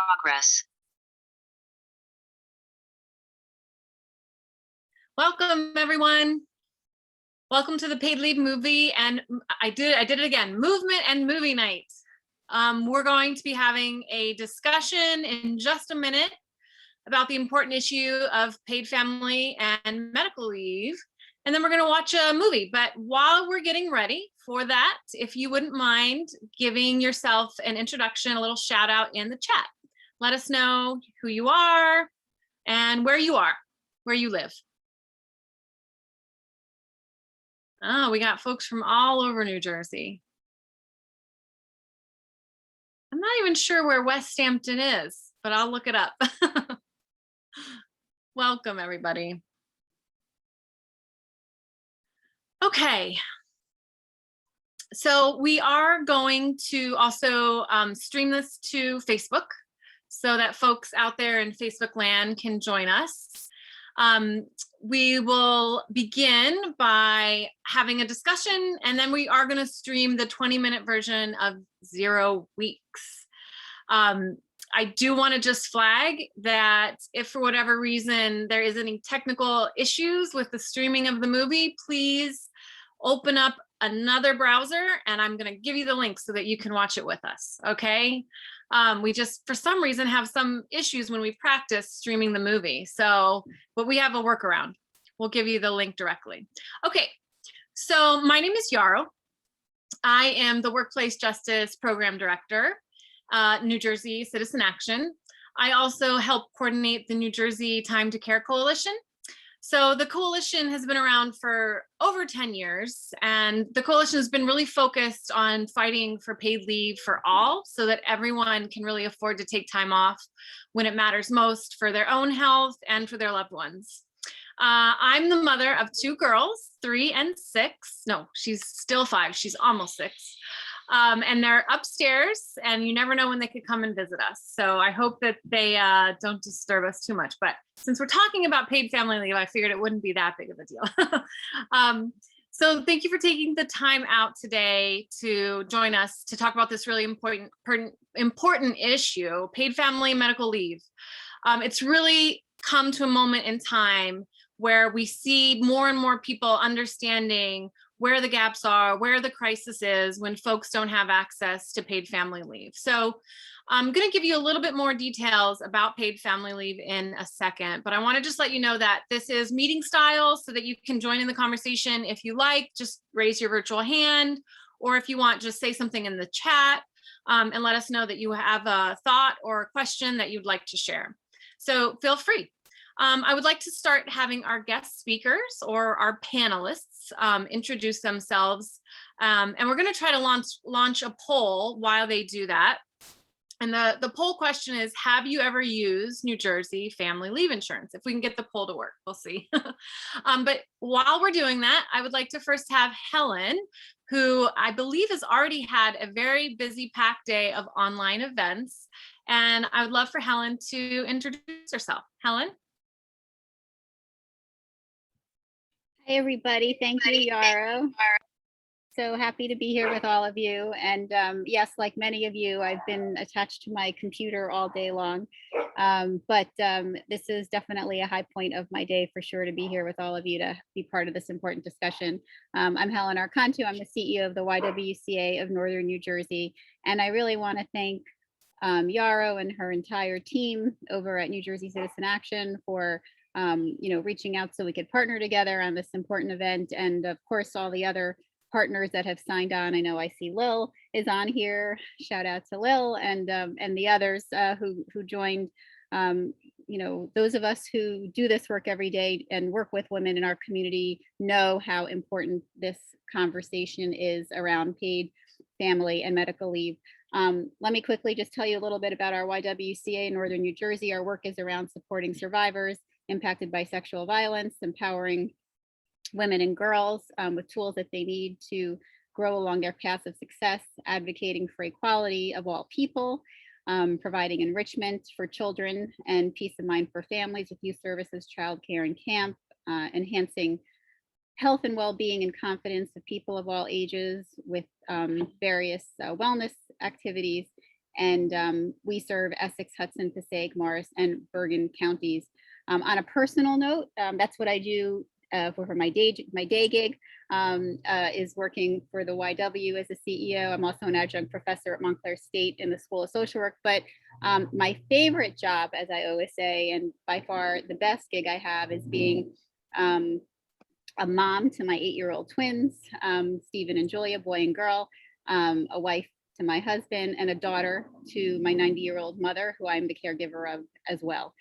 Progress. Welcome, everyone. Welcome to the Paid Leave Movie, and I did it again, Movement and Movie Night. We're going to be having a discussion in just a minute about the important issue of paid family and medical leave, and then we're going to watch a movie. But while we're getting ready for that, if you wouldn't mind giving yourself an introduction, a little shout out in the chat. Let us know who you are and where you live. Oh, we got folks from all over New Jersey. I'm not even sure where West Hampton is, but I'll look it up. Welcome, everybody. Okay. So we are going to also stream this to Facebook so that folks out there in Facebook land can join us. We will begin by having a discussion, and then we are going to stream the 20-minute version of 0 weeks. I do want to just flag that if for whatever reason there is any technical issues with the streaming of the movie, please open up another browser and I'm going to give you the link so that you can watch it with us. Okay. We just, for some reason, have some issues when we practice streaming the movie. So, but we have a workaround. We'll give you the link directly. Okay. So my name is Yarrow. I am the Workplace Justice Program Director, New Jersey Citizen Action. I also help coordinate the New Jersey Time to Care Coalition. So the coalition has been around for over 10 years, and the coalition has been really focused on fighting for paid leave for all so that everyone can really afford to take time off when it matters most for their own health and for their loved ones. I'm the mother of 2 girls, 3 and 6. No, she's still 5. She's almost 6. And they're upstairs, and you never know when they could come and visit us. So I hope that they don't disturb us too much. But since we're talking about paid family leave, I figured it wouldn't be that big of a deal. So thank you for taking the time out today to join us to talk about this really important issue, paid family medical leave. It's really come to a moment in time where we see more and more people understanding where the gaps are, where the crisis is when folks don't have access to paid family leave. So I'm going to give you a little bit more details about paid family leave in a second, but I want to just let you know that this is meeting style so that you can join in the conversation. If you like, just raise your virtual hand, or if you want, just say something in the chat and let us know that you have a thought or a question that you'd like to share. So feel free. I would like to start having our guest speakers or our panelists introduce themselves. And we're going to try to launch a poll while they do that. And the poll question is, have you ever used New Jersey family leave insurance? If we can get the poll to work, we'll see. But while we're doing that, I would like to first have Helen, who I believe has already had a very busy packed day of online events. And I would love for Helen to introduce herself. Helen? Hi, everybody. Thank you, Yarrow. So happy to be here with all of you. And yes, like many of you, I've been attached to my computer all day long. But this is definitely a high point of my day for sure to be here with all of you to be part of this important discussion. I'm Helen Arcantu. I'm the CEO of the YWCA of Northern New Jersey. And I really want to thank Yarrow and her entire team over at New Jersey Citizen Action for reaching out so we could partner together on this important event. And of course, all the other partners that have signed on. I know I see Lil is on here. Shout out to Lil and the others who joined. Those of us who do this work every day and work with women in our community know how important this conversation is around paid family and medical leave. Let me quickly just tell you a little bit about our YWCA in Northern New Jersey. Our work is around supporting survivors impacted by sexual violence, empowering women and girls with tools that they need to grow along their paths of success, advocating for equality of all people, providing enrichment for children and peace of mind for families with youth services, childcare and camp, enhancing health and well-being and confidence of people of all ages with various wellness activities, And we serve Essex, Hudson, Passaic, Morris, and Bergen counties. On a personal note, that's what I do for my day gig, is working for the YW as a CEO. I'm also an adjunct professor at Montclair State in the School of Social Work. But my favorite job, as I always say, and by far the best gig I have, is being a mom to my 8-year-old twins, Stephen and Julia, boy and girl, a wife to my husband, and a daughter to my 90-year-old mother, who I'm the caregiver of as well.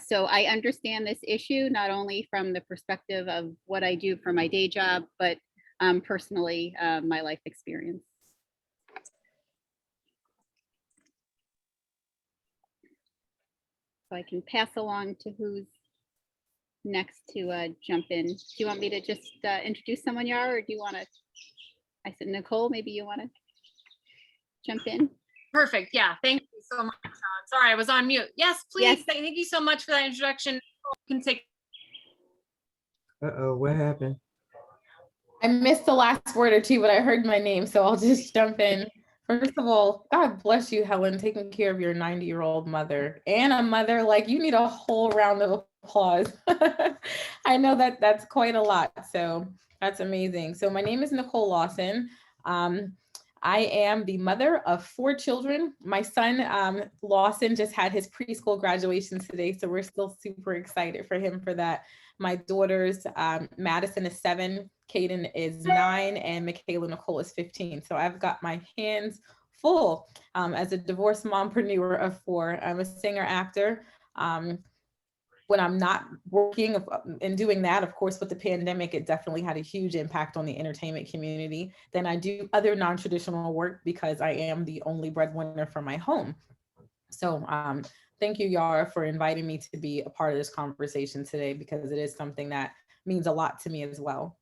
So I understand this issue, not only from the perspective of what I do for my day job, but personally, my life experience. So I can pass along to who's next to jump in. Do you want me to just introduce someone, Yara, or do you want to? I said, Nicole, maybe you want to jump in? Perfect. Yeah. Thank you so much. Sorry, I was on mute. Yes, please. Yes. Thank you so much for that introduction. You can take. Uh-oh, what happened? I missed the last word or two, but I heard my name, so I'll just jump in. First of all, God bless you, Helen, taking care of your 90-year-old mother. And a mother, like, you need a whole round of applause. I know that that's quite a lot, so that's amazing. So my name is Nicole Lawson. I am the mother of 4 children. My son, Lawson, just had his preschool graduation today, so we're still super excited for him for that. My daughters, Madison is 7, Caden is 9, and Michaela Nicole is 15. So I've got my hands full as a divorced mompreneur of 4. I'm a singer actor. When I'm not working and doing that, of course, with the pandemic, it definitely had a huge impact on the entertainment community. Then I do other non-traditional work because I am the only breadwinner for my home. So thank you, Yara, for inviting me to be a part of this conversation today, because it is something that means a lot to me as well.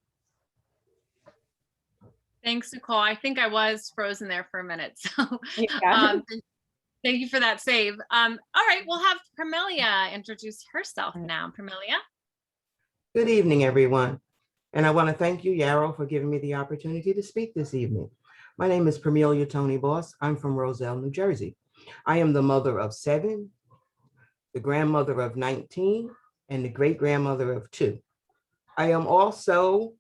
Thanks, Nicole. I think I was frozen there for a minute. So Yeah. thank you for that save. All right, we'll have Parmelia introduce herself now. Parmelia. Good evening, everyone. And I want to thank you, Yarrow, for giving me the opportunity to speak this evening. My name is Parmelia Tony Boss. I'm from Roselle, New Jersey. I am the mother of 7, the grandmother of 19, and the great-grandmother of 2. I am also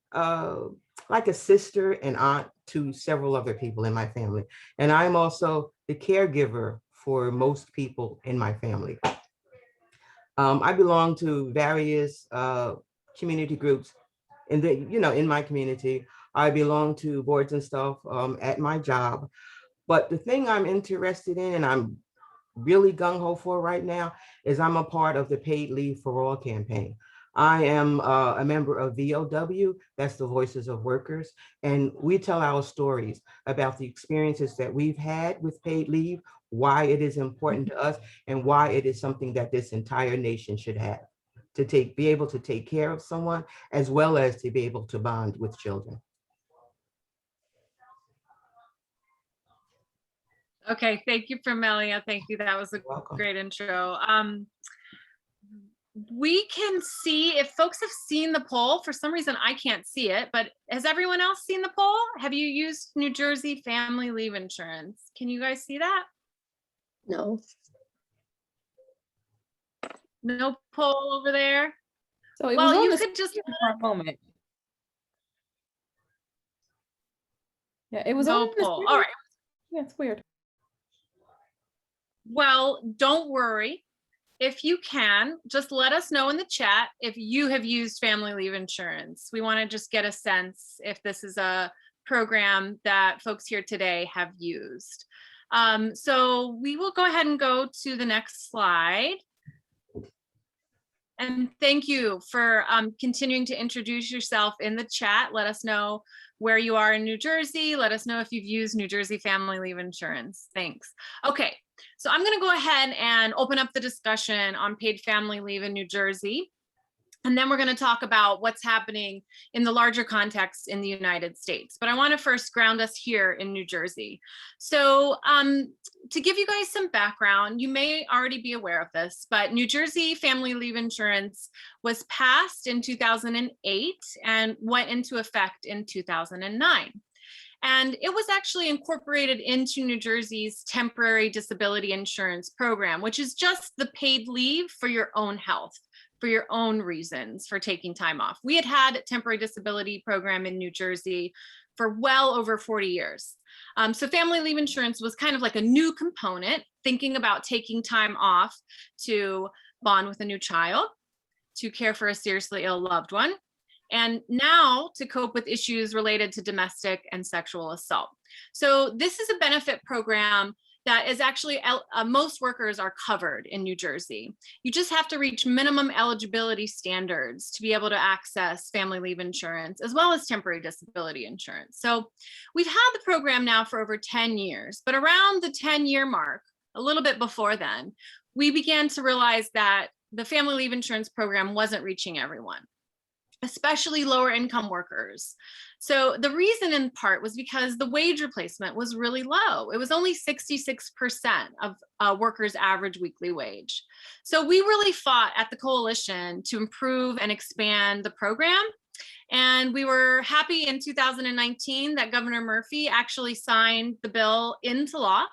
like a sister and aunt to several other people in my family. And I'm also the caregiver for most people in my family. I belong to various community groups in my community. I belong to boards and stuff at my job. But the thing I'm interested in, and I'm really gung-ho for right now, is I'm a part of the Paid Leave for All campaign. I am a member of VOW, that's the Voices of Workers, and we tell our stories about the experiences that we've had with paid leave, why it is important to us, and why it is something that this entire nation should have, to be able to take care of someone, as well as to be able to bond with children. Okay, thank you, Parmelia. Thank you. That was a great intro. We can see if folks have seen the poll. For some reason, I can't see it, but has everyone else seen the poll? Have you used New Jersey Family Leave Insurance? Can you guys see that? No. No poll over there? So it Well, was you could just for a moment. Yeah, it was no on the poll. screen. All right. Yeah, it's weird. Well, don't worry. If you can, just let us know in the chat if you have used Family Leave Insurance. We want to just get a sense if this is a program that folks here today have used. So we will go ahead and go to the next slide. And thank you for continuing to introduce yourself in the chat. Let us know where you are in New Jersey. Let us know if you've used New Jersey Family Leave Insurance. Thanks. Okay, so I'm gonna go ahead and open up the discussion on paid family leave in New Jersey. And then we're going to talk about what's happening in the larger context in the United States. But I want to first ground us here in New Jersey. So to give you guys some background, you may already be aware of this, but New Jersey Family Leave Insurance was passed in 2008 and went into effect in 2009. And it was actually incorporated into New Jersey's temporary disability insurance program, which is just the paid leave for your own health, for your own reasons for taking time off. We had a temporary disability program in New Jersey for well over 40 years. So family leave insurance was kind of like a new component, thinking about taking time off to bond with a new child, to care for a seriously ill loved one, and now to cope with issues related to domestic and sexual assault. So this is a benefit program that is actually, most workers are covered in New Jersey. You just have to reach minimum eligibility standards to be able to access family leave insurance, as well as temporary disability insurance. So we've had the program now for over 10 years, but around the 10-year mark, a little bit before then, we began to realize that the family leave insurance program wasn't reaching everyone, especially lower income workers. So the reason in part was because the wage replacement was really low. It was only 66% of workers' average weekly wage. So we really fought at the coalition to improve and expand the program. And we were happy in 2019 that Governor Murphy actually signed the bill into law.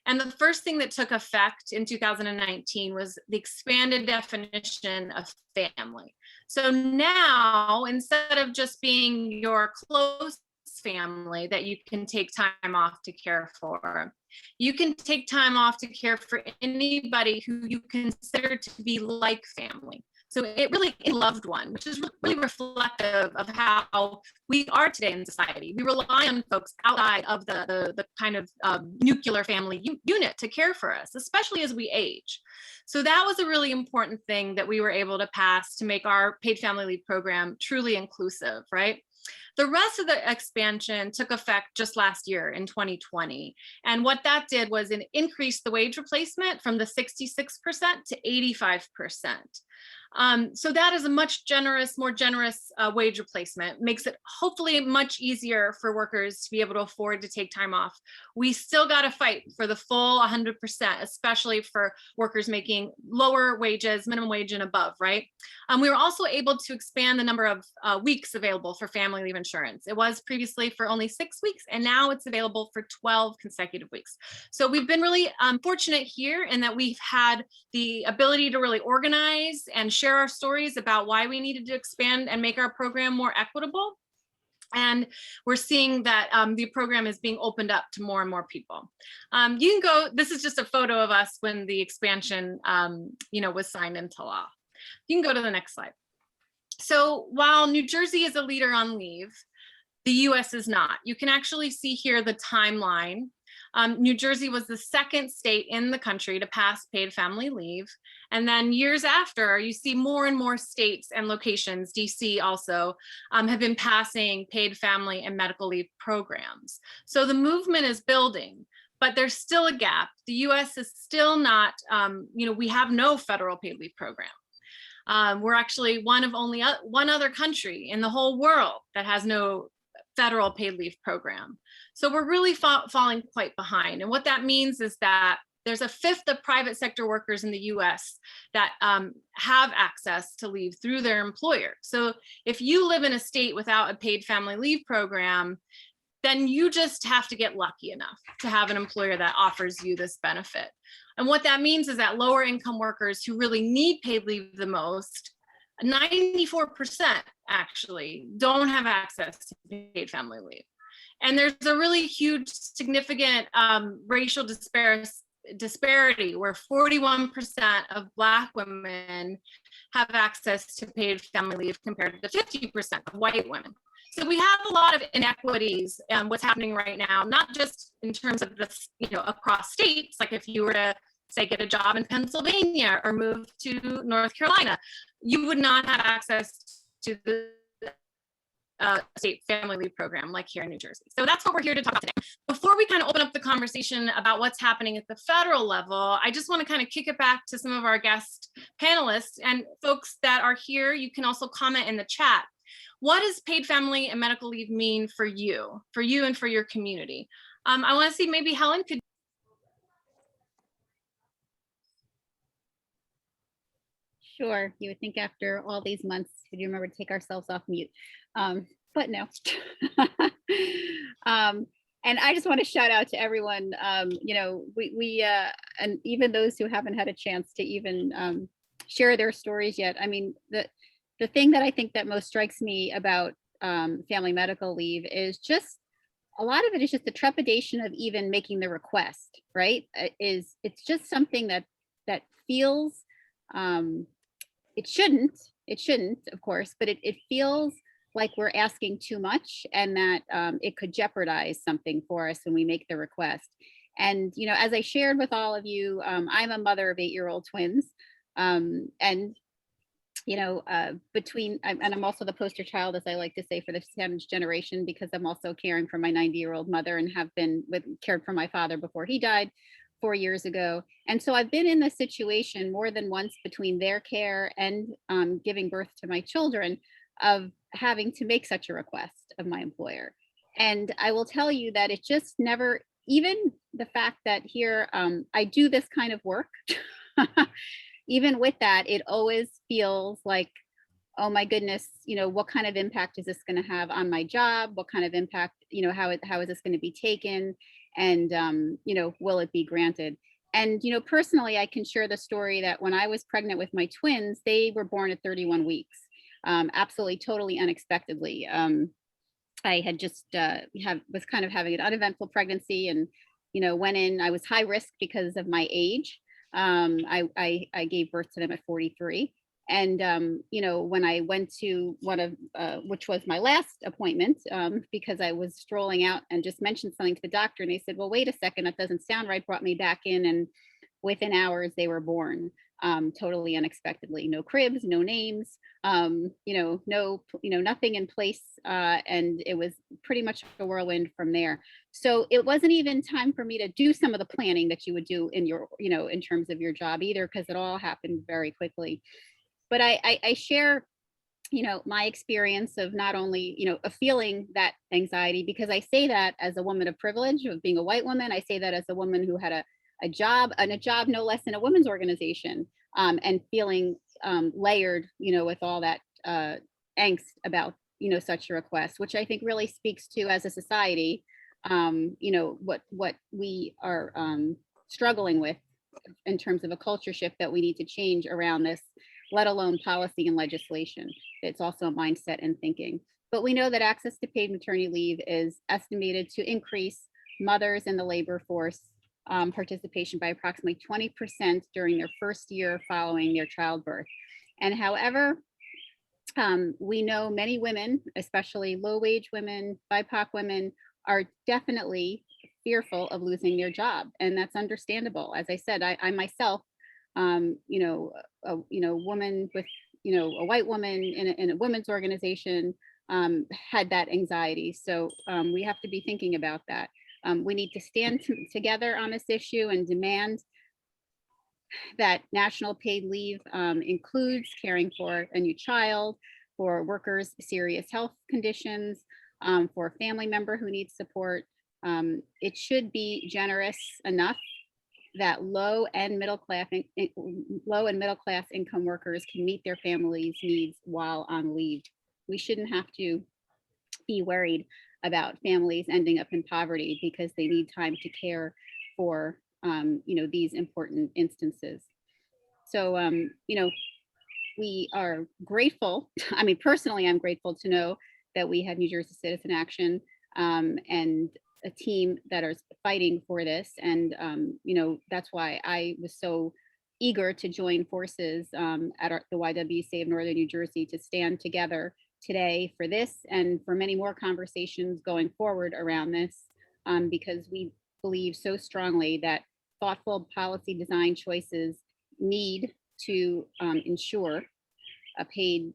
And the first thing that took effect in 2019 was the expanded definition of family. So now, instead of just being your close family that you can take time off to care for, you can take time off to care for anybody who you consider to be like family. So it really a loved one, which is really reflective of how we are today in society. We rely on folks outside of the kind of nuclear family unit to care for us, especially as we age. So that was a really important thing that we were able to pass to make our paid family leave program truly inclusive, right? The rest of the expansion took effect just last year in 2020. And what that did was it increased the wage replacement from the 66% to 85%. So that is a much more generous wage replacement, makes it hopefully much easier for workers to be able to afford to take time off. We still got to fight for the full 100%, especially for workers making lower wages, minimum wage and above, right? We were also able to expand the number of weeks available for family leave insurance. It was previously for only 6 weeks, and now it's available for 12 consecutive weeks. So we've been really fortunate here in that we've had the ability to really organize and share our stories about why we needed to expand and make our program more equitable. And we're seeing that the program is being opened up to more and more people. You can go, this is just a photo of us when the expansion was signed into law. You can go to the next slide. So while New Jersey is a leader on leave, the US is not. You can actually see here the timeline. New Jersey was the second state in the country to pass paid family leave. And then years after, you see more and more states and locations, DC also, have been passing paid family and medical leave programs. So the movement is building, but there's still a gap. The US is still not, we have no federal paid leave program. We're actually one of only one other country in the whole world that has no federal paid leave program. So we're really falling quite behind. And what that means is that there's a fifth of private sector workers in the US that have access to leave through their employer. So if you live in a state without a paid family leave program, then you just have to get lucky enough to have an employer that offers you this benefit. And what that means is that lower income workers who really need paid leave the most, 94% actually don't have access to paid family leave. And there's a really huge, significant racial disparity where 41% of Black women have access to paid family leave compared to 50% of white women. So we have a lot of inequities and what's happening right now, not just in terms of this, across states, like if you were to say get a job in Pennsylvania or move to North Carolina, you would not have access to the state family leave program like here in New Jersey. So that's what we're here to talk about today. Before we kind of open up the conversation about what's happening at the federal level, I just want to kind of kick it back to some of our guest panelists and folks that are here. You can also comment in the chat. What does paid family and medical leave mean for you and for your community? I want to see maybe Helen could. Sure, you would think after all these months, we'd remember to take ourselves off mute, but no. And I just want to shout out to everyone. You know, and even those who haven't had a chance to even share their stories yet. I mean, the thing that I think that most strikes me about family medical leave is just a lot of it is just the trepidation of even making the request, right? It's just something that feels it shouldn't, of course, but it feels like we're asking too much, and that it could jeopardize something for us when we make the request. And, you know, as I shared with all of you, I'm a mother of 8-year-old twins. And, you know, and I'm also the poster child, as I like to say, for the sandwich generation, because I'm also caring for my 90-year-old mother and have been cared for my father before he died 4 years ago. And so I've been in this situation more than once between their care and giving birth to my children, of having to make such a request of my employer. And I will tell you that it just never, even the fact that here I do this kind of work, even with that, it always feels like, oh my goodness, you know, what kind of impact is this going to have on my job? What kind of impact, you know, how is this going to be taken? And, you know, will it be granted? And, you know, personally, I can share the story that when I was pregnant with my twins, they were born at 31 weeks. Absolutely, totally unexpectedly. I had just was kind of having an uneventful pregnancy, and, you know, went in. I was high risk because of my age. I gave birth to them at 43. And, you know, when I went to one of, which was my last appointment, because I was strolling out and just mentioned something to the doctor, and they said, well, wait a second, that doesn't sound right, brought me back in, and within hours they were born, totally unexpectedly. No cribs, no names, you know, nothing in place. And it was pretty much a whirlwind from there. So it wasn't even time for me to do some of the planning that you would do in your, you know, in terms of your job either, because it all happened very quickly. But I share, you know, my experience of not only, you know, of feeling that anxiety, because I say that as a woman of privilege, of being a white woman. I say that as a woman who had a job, and a job no less in a women's organization, and feeling layered, you know, with all that angst about, you know, such a request, which I think really speaks to, as a society, you know, what we are struggling with in terms of a culture shift that we need to change around this, let alone policy and legislation. It's also a mindset and thinking. But we know that access to paid maternity leave is estimated to increase mothers in the labor force participation by approximately 20% during their first year following their childbirth. And however, we know many women, especially low-wage women, BIPOC women, are definitely fearful of losing their job, and that's understandable. As I said, I myself, you know, woman with, you know, a white woman in a women's organization, had that anxiety. So we have to be thinking about that. We need to stand together on this issue and demand that national paid leave includes caring for a new child, for workers' serious health conditions, for a family member who needs support. It should be generous enough that low and middle class income workers can meet their families' needs while on leave. We shouldn't have to be worried about families ending up in poverty because they need time to care for, you know, these important instances. So, you know, we are grateful. I mean, personally, I'm grateful to know that we have New Jersey Citizen Action and a team that are fighting for this. And, you know, that's why I was so eager to join forces at the YWCA of Northern New Jersey to stand together today for this and for many more conversations going forward around this, because we believe so strongly that thoughtful policy design choices need to ensure a paid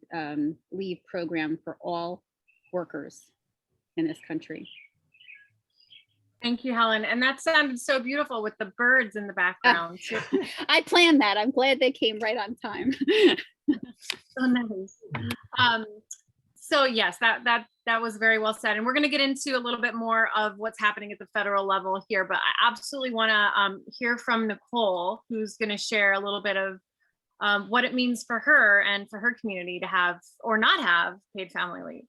leave program for all workers in this country. Thank you, Helen. And that sounded so beautiful with the birds in the background. I planned that. I'm glad they came right on time. So nice. So yes, that was very well said. And we're going to get into a little bit more of what's happening at the federal level here, but I absolutely want to hear from Nicole, who's going to share a little bit of what it means for her and for her community to have or not have paid family leave.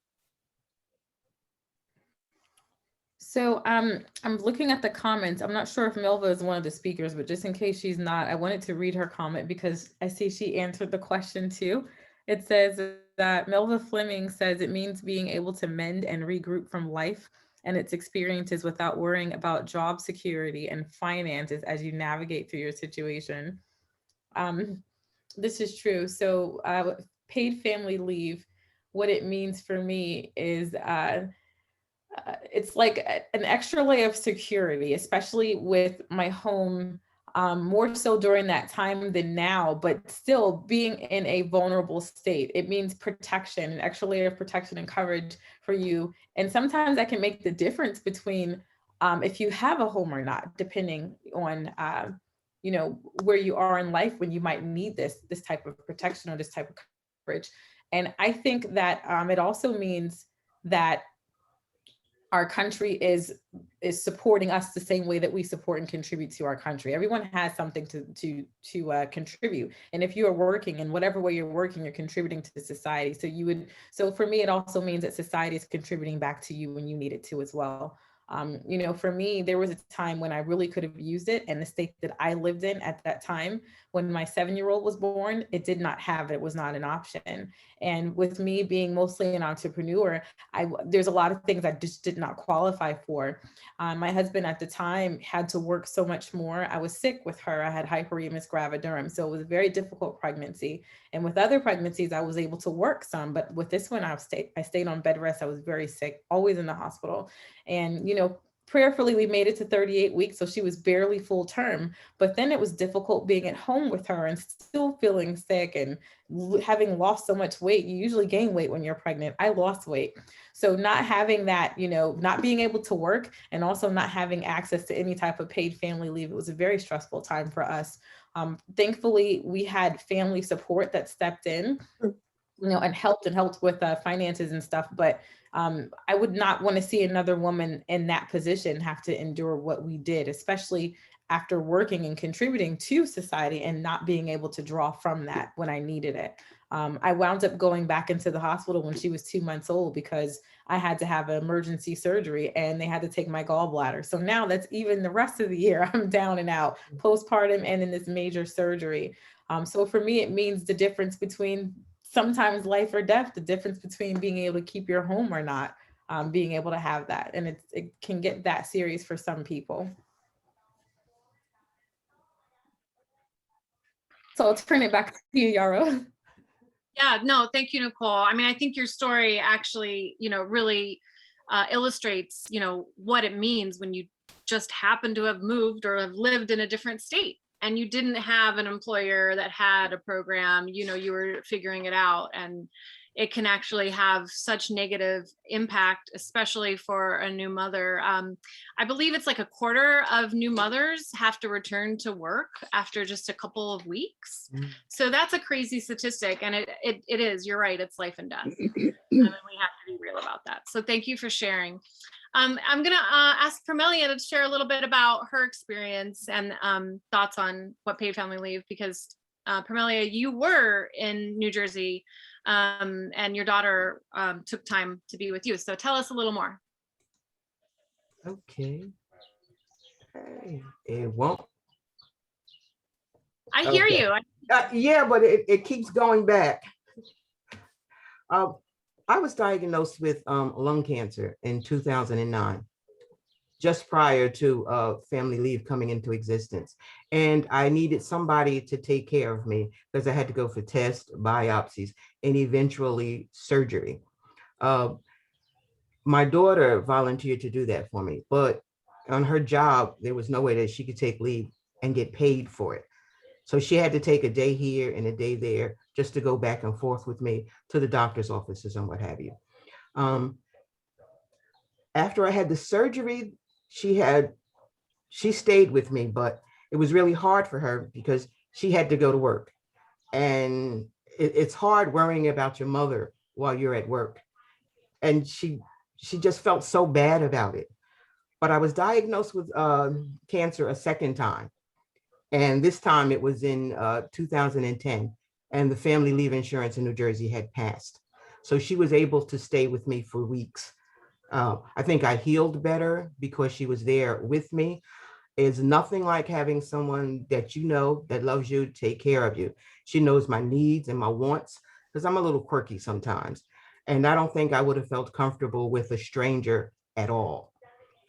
So I'm looking at the comments. I'm not sure if Milva is one of the speakers, but just in case she's not, I wanted to read her comment because I see she answered the question too. It says that Milva Fleming says it means being able to mend and regroup from life and its experiences without worrying about job security and finances as you navigate through your situation. This is true. So paid family leave, what it means for me is it's like an extra layer of security, especially with my home, more so during that time than now, but still being in a vulnerable state. It means protection, an extra layer of protection and coverage for you. And sometimes that can make the difference between if you have a home or not, depending on you know, where you are in life when you might need this type of protection or this type of coverage. And I think that it also means that our country is supporting us the same way that we support and contribute to our country. Everyone has something to contribute, and if you are working in whatever way you're working, you're contributing to society. So for me, it also means that society is contributing back to you when you need it to as well. You know, for me, there was a time when I really could have used it, and the state that I lived in at that time, when my 7-year-old was born, it did not have it. It was not an option. And with me being mostly an entrepreneur, there's a lot of things I just did not qualify for. My husband at the time had to work so much more. I was sick with her. I had hyperemus gravidarum, so it was a very difficult pregnancy. And with other pregnancies, I was able to work some, but with this one, I stayed on bed rest. I was very sick, always in the hospital. And, you know, prayerfully, we made it to 38 weeks. So she was barely full term, but then it was difficult being at home with her and still feeling sick and having lost so much weight. You usually gain weight when you're pregnant. I lost weight. So not having that, you know, not being able to work and also not having access to any type of paid family leave, it was a very stressful time for us. Thankfully, we had family support that stepped in, you know, and helped with finances and stuff. But I would not want to see another woman in that position have to endure what we did, especially after working and contributing to society and not being able to draw from that when I needed it. I wound up going back into the hospital when she was 2 months old because I had to have an emergency surgery and they had to take my gallbladder. So now that's even the rest of the year, I'm down and out, postpartum and in this major surgery. So for me, it means the difference between sometimes life or death, the difference between being able to keep your home or not, being able to have that. And it can get that serious for some people. So I'll turn it back to you, Yarrow. Yeah, no, thank you, Nicole. I mean, I think your story actually, you know, really illustrates, you know, what it means when you just happen to have moved or have lived in a different state and you didn't have an employer that had a program, you know, you were figuring it out, and it can actually have such negative impact, especially for a new mother. I believe it's like a quarter of new mothers have to return to work after just a couple of weeks. So that's a crazy statistic. And it is, you're right, it's life and death. And we have to be real about that. So thank you for sharing. I'm gonna ask Parmelia to share a little bit about her experience and thoughts on what paid family leave, because Parmelia, you were in New Jersey and your daughter took time to be with you. So tell us a little more. Okay. Hey, it won't. I hear Okay. you. Yeah, but it keeps going back. I was diagnosed with lung cancer in 2009, just prior to family leave coming into existence. And I needed somebody to take care of me because I had to go for tests, biopsies, and eventually surgery. My daughter volunteered to do that for me, but on her job, there was no way that she could take leave and get paid for it. So she had to take a day here and a day there just to go back and forth with me to the doctor's offices and what have you. After I had the surgery, she stayed with me, but it was really hard for her because she had to go to work. And it's hard worrying about your mother while you're at work. And she just felt so bad about it. But I was diagnosed with cancer a second time. And this time it was in 2010, and the family leave insurance in New Jersey had passed. So she was able to stay with me for weeks. I think I healed better because she was there with me. It's nothing like having someone that you know that loves you, take care of you. She knows my needs and my wants because I'm a little quirky sometimes. And I don't think I would have felt comfortable with a stranger at all.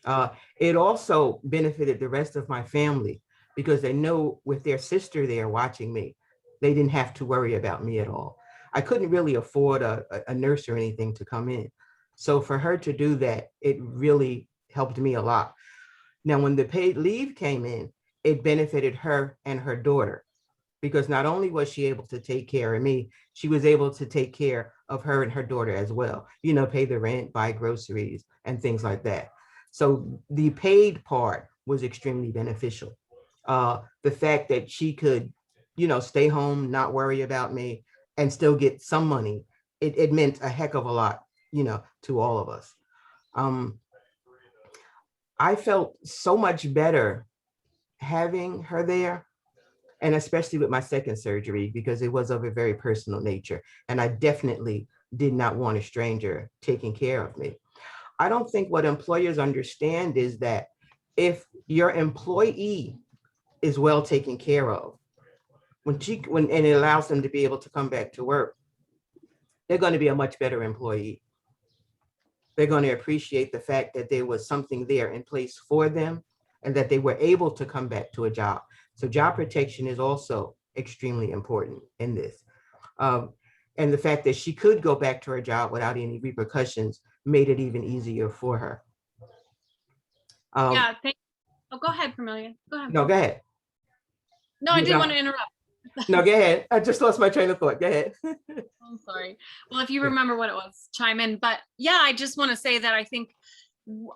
Uh, it also benefited the rest of my family because they know with their sister there watching me, they didn't have to worry about me at all. I couldn't really afford a nurse or anything to come in. So for her to do that, it really helped me a lot. Now, when the paid leave came in, it benefited her and her daughter because not only was she able to take care of me, she was able to take care of her and her daughter as well, you know, pay the rent, buy groceries, and things like that. So the paid part was extremely beneficial. The fact that she could, you know, stay home, not worry about me, and still get some money, it meant a heck of a lot, you know, to all of us. Um, I felt so much better having her there, and especially with my second surgery because it was of a very personal nature. And I definitely did not want a stranger taking care of me. I don't think what employers understand is that if your employee is well taken care of, and it allows them to be able to come back to work, they're going to be a much better employee. They're going to appreciate the fact that there was something there in place for them and that they were able to come back to a job. So job protection is also extremely important in this. Um, and the fact that she could go back to her job without any repercussions made it even easier for her. Yeah, oh, go ahead, Pamelia. Go ahead. No, go ahead. No, I didn't want to interrupt. No, go ahead. I just lost my train of thought. Go ahead. I'm sorry. Well, if you remember what it was, chime in. But yeah, I just want to say that I think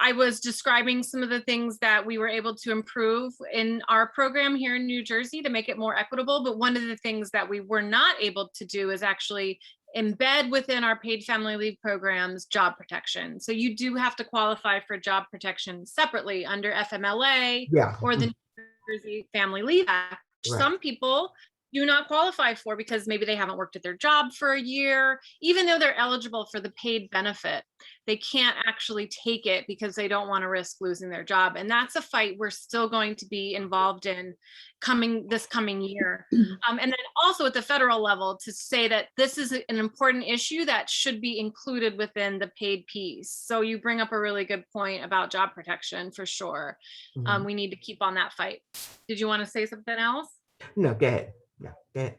I was describing some of the things that we were able to improve in our program here in New Jersey to make it more equitable. But one of the things that we were not able to do is actually embed within our paid family leave programs job protection. So you do have to qualify for job protection separately under FMLA or the New Jersey Family Leave Act. Right. Some people do not qualify for because maybe they haven't worked at their job for a year, even though they're eligible for the paid benefit. They can't actually take it because they don't want to risk losing their job. And that's a fight we're still going to be involved in this coming year. And then also at the federal level to say that this is an important issue that should be included within the paid piece. So you bring up a really good point about job protection for sure. We need to keep on that fight. Did you want to say something else? No, go ahead. No, go ahead.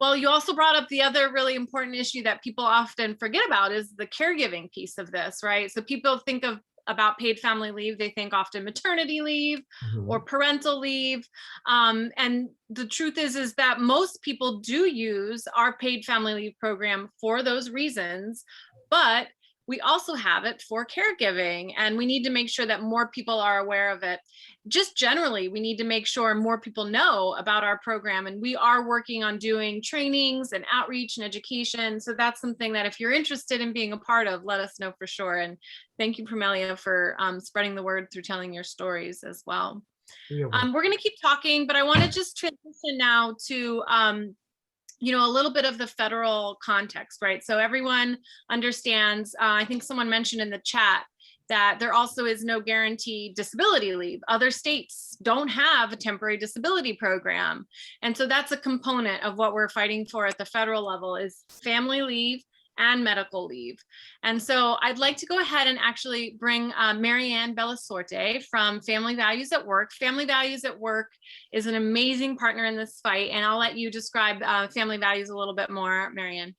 Well, you also brought up the other really important issue that people often forget about is the caregiving piece of this, right? So people think about paid family leave, they think often maternity leave or parental leave. And the truth is that most people do use our paid family leave program for those reasons, but we also have it for caregiving, and we need to make sure that more people are aware of it. Just generally, we need to make sure more people know about our program, and we are working on doing trainings and outreach and education. So that's something that if you're interested in being a part of, let us know for sure. And thank you, Pamelia, for spreading the word through telling your stories as well. We're going to keep talking, but I want to just transition now to a little bit of the federal context, right? So everyone understands, I think someone mentioned in the chat that there also is no guaranteed disability leave. Other states don't have a temporary disability program. And so that's a component of what we're fighting for at the federal level is family leave and medical leave. And so I'd like to go ahead and actually bring Marianne Bellasorte from Family Values at Work. Family Values at Work is an amazing partner in this fight, and I'll let you describe Family Values a little bit more, Marianne.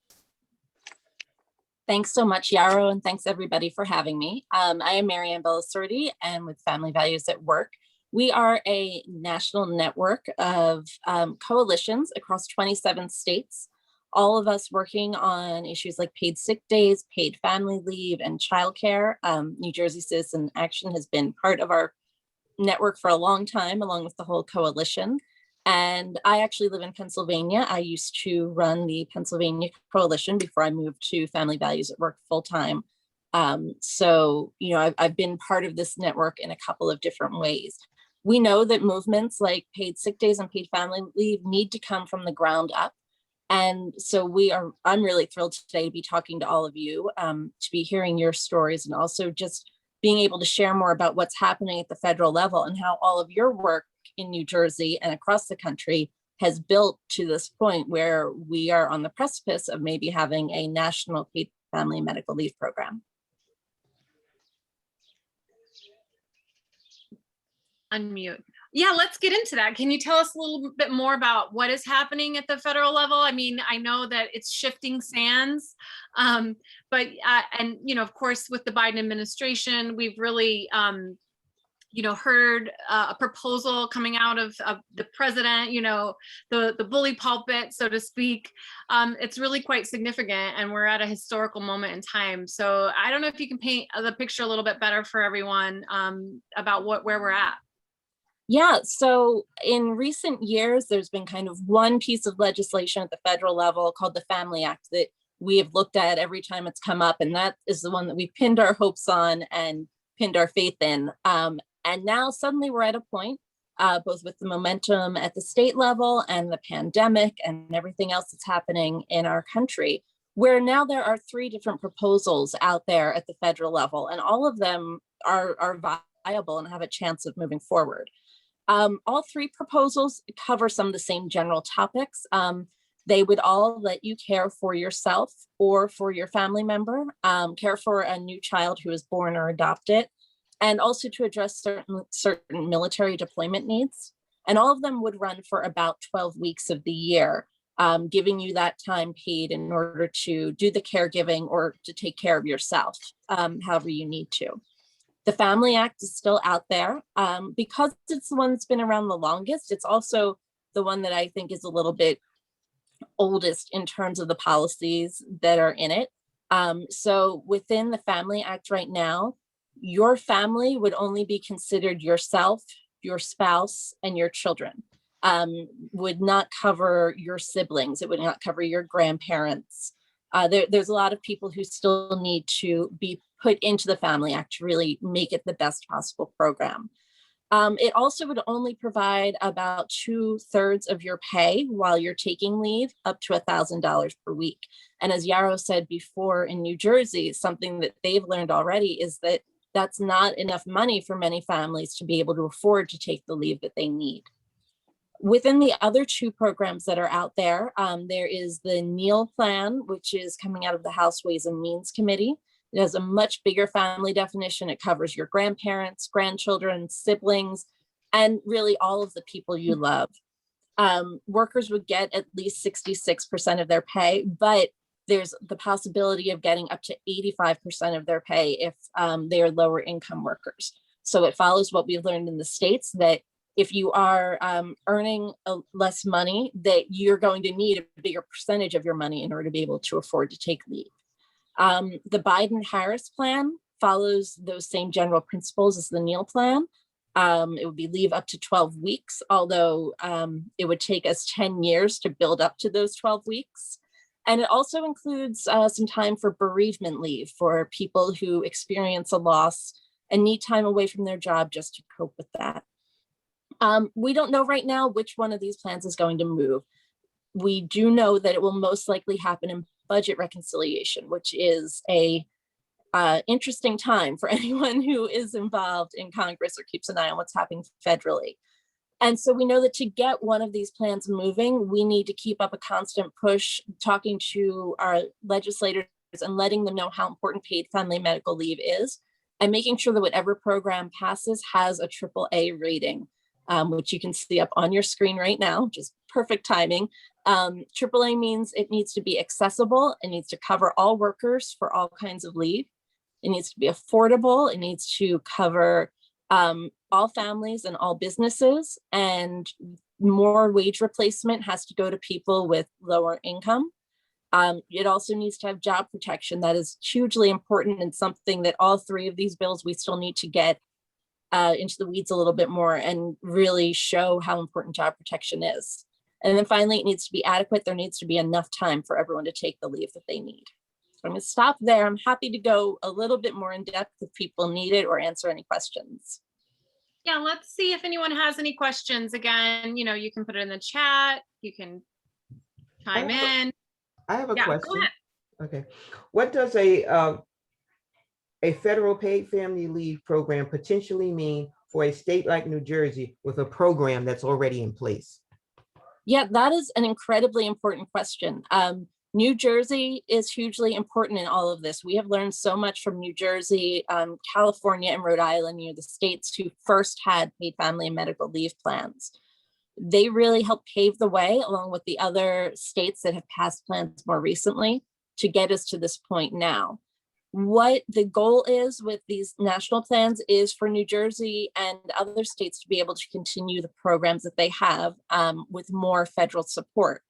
Thanks so much, Yarrow, and thanks everybody for having me. I am Marianne Bellasorte, and with Family Values at Work, we are a national network of coalitions across 27 states. All of us working on issues like paid sick days, paid family leave, and childcare. New Jersey Citizen Action has been part of our network for a long time, along with the whole coalition. And I actually live in Pennsylvania. I used to run the Pennsylvania Coalition before I moved to Family Values at Work full time. So, I've been part of this network in a couple of different ways. We know that movements like paid sick days and paid family leave need to come from the ground up. And so I'm really thrilled today to be talking to all of you, to be hearing your stories, and also just being able to share more about what's happening at the federal level and how all of your work in New Jersey and across the country has built to this point where we are on the precipice of maybe having a national paid family medical leave program. Unmute. Yeah, let's get into that. Can you tell us a little bit more about what is happening at the federal level? I mean, I know that it's shifting sands, but and you know, of course, with the Biden administration, we've really you know, heard a proposal coming out of the president, you know, the bully pulpit, so to speak. It's really quite significant, and we're at a historical moment in time. So I don't know if you can paint the picture a little bit better for everyone about where we're at. Yeah, so in recent years, there's been kind of one piece of legislation at the federal level called the Family Act that we have looked at every time it's come up, and that is the one that we pinned our hopes on and pinned our faith in. And now suddenly we're at a point, both with the momentum at the state level and the pandemic and everything else that's happening in our country, where now there are 3 different proposals out there at the federal level, and all of them are viable and have a chance of moving forward. All 3 proposals cover some of the same general topics. They would all let you care for yourself or for your family member, care for a new child who is born or adopted, and also to address certain military deployment needs. And all of them would run for about 12 weeks of the year, giving you that time paid in order to do the caregiving or to take care of yourself, however you need to. The Family Act is still out there because it's the one that's been around the longest. It's also the one that I think is a little bit oldest in terms of the policies that are in it. So within the Family Act right now, your family would only be considered yourself, your spouse, and your children. Would not cover your siblings. It would not cover your grandparents. There's a lot of people who still need to be put into the Family Act to really make it the best possible program. It also would only provide about 2/3 of your pay while you're taking leave, up to $1,000 per week. And as Yarrow said before, in New Jersey, something that they've learned already is that that's not enough money for many families to be able to afford to take the leave that they need. Within the other 2 programs that are out there, there is the Neal Plan, which is coming out of the House Ways and Means Committee. It has a much bigger family definition. It covers your grandparents, grandchildren, siblings, and really all of the people you love. Workers would get at least 66% of their pay, but there's the possibility of getting up to 85% of their pay if they are lower income workers. So it follows what we've learned in the States, that if you are earning less money, that you're going to need a bigger percentage of your money in order to be able to afford to take leave. The Biden-Harris plan follows those same general principles as the Neal Plan. It would be leave up to 12 weeks, although it would take us 10 years to build up to those 12 weeks. And it also includes some time for bereavement leave for people who experience a loss and need time away from their job just to cope with that. We don't know right now which one of these plans is going to move. We do know that it will most likely happen in budget reconciliation, which is a interesting time for anyone who is involved in Congress or keeps an eye on what's happening federally. And so we know that to get one of these plans moving, we need to keep up a constant push, talking to our legislators and letting them know how important paid family medical leave is, and making sure that whatever program passes has a AAA rating, which you can see up on your screen right now, just perfect timing. AAA means it needs to be accessible. It needs to cover all workers for all kinds of leave. It needs to be affordable. It needs to cover all families and all businesses, and more wage replacement has to go to people with lower income. It also needs to have job protection. That is hugely important, and something that all 3 of these bills we still need to get into the weeds a little bit more and really show how important job protection is. And then finally, it needs to be adequate. There needs to be enough time for everyone to take the leave that they need. So I'm going to stop there. I'm happy to go a little bit more in depth if people need it or answer any questions. Yeah, let's see if anyone has any questions. Again, you know, you can put it in the chat. You can chime in. I have a Yeah, go question. ahead. Okay. What does a federal paid family leave program potentially mean for a state like New Jersey with a program that's already in place? Yeah, that is an incredibly important question. New Jersey is hugely important in all of this. We have learned so much from New Jersey, California, and Rhode Island, the states who first had paid family and medical leave plans. They really helped pave the way, along with the other states that have passed plans more recently, to get us to this point now. What the goal is with these national plans is for New Jersey and other states to be able to continue the programs that they have with more federal support.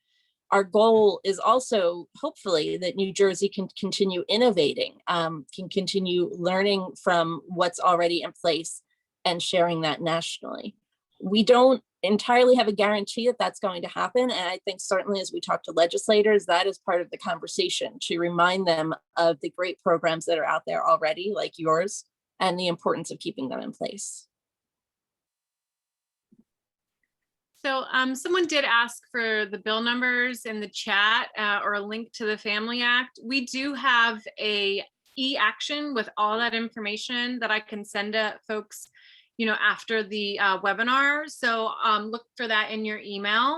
Our goal is also, hopefully, that New Jersey can continue innovating, can continue learning from what's already in place and sharing that nationally. We don't entirely have a guarantee that that's going to happen. And I think certainly as we talk to legislators, that is part of the conversation, to remind them of the great programs that are out there already, like yours, and the importance of keeping them in place. So someone did ask for the bill numbers in the chat or a link to the Family Act. We do have a e-action with all that information that I can send to folks, after the webinar. So look for that in your email.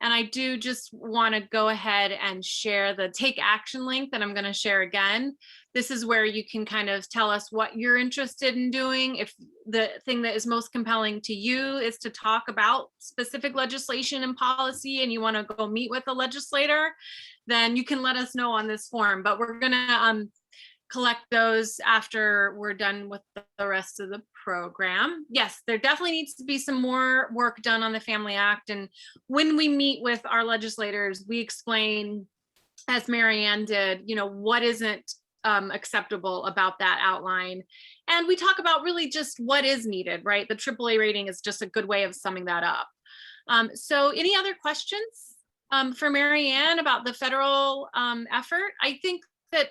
And I do just want to go ahead and share the take action link that I'm going to share again. This is where you can kind of tell us what you're interested in doing. If the thing that is most compelling to you is to talk about specific legislation and policy, and you want to go meet with a legislator, then you can let us know on this form. But we're going to collect those after we're done with the rest of the program. Yes, there definitely needs to be some more work done on the Family Act. And when we meet with our legislators, we explain, as Marianne did, what isn't acceptable about that outline. And we talk about really just what is needed, right? The AAA rating is just a good way of summing that up. So any other questions for Marianne about the federal effort? I think that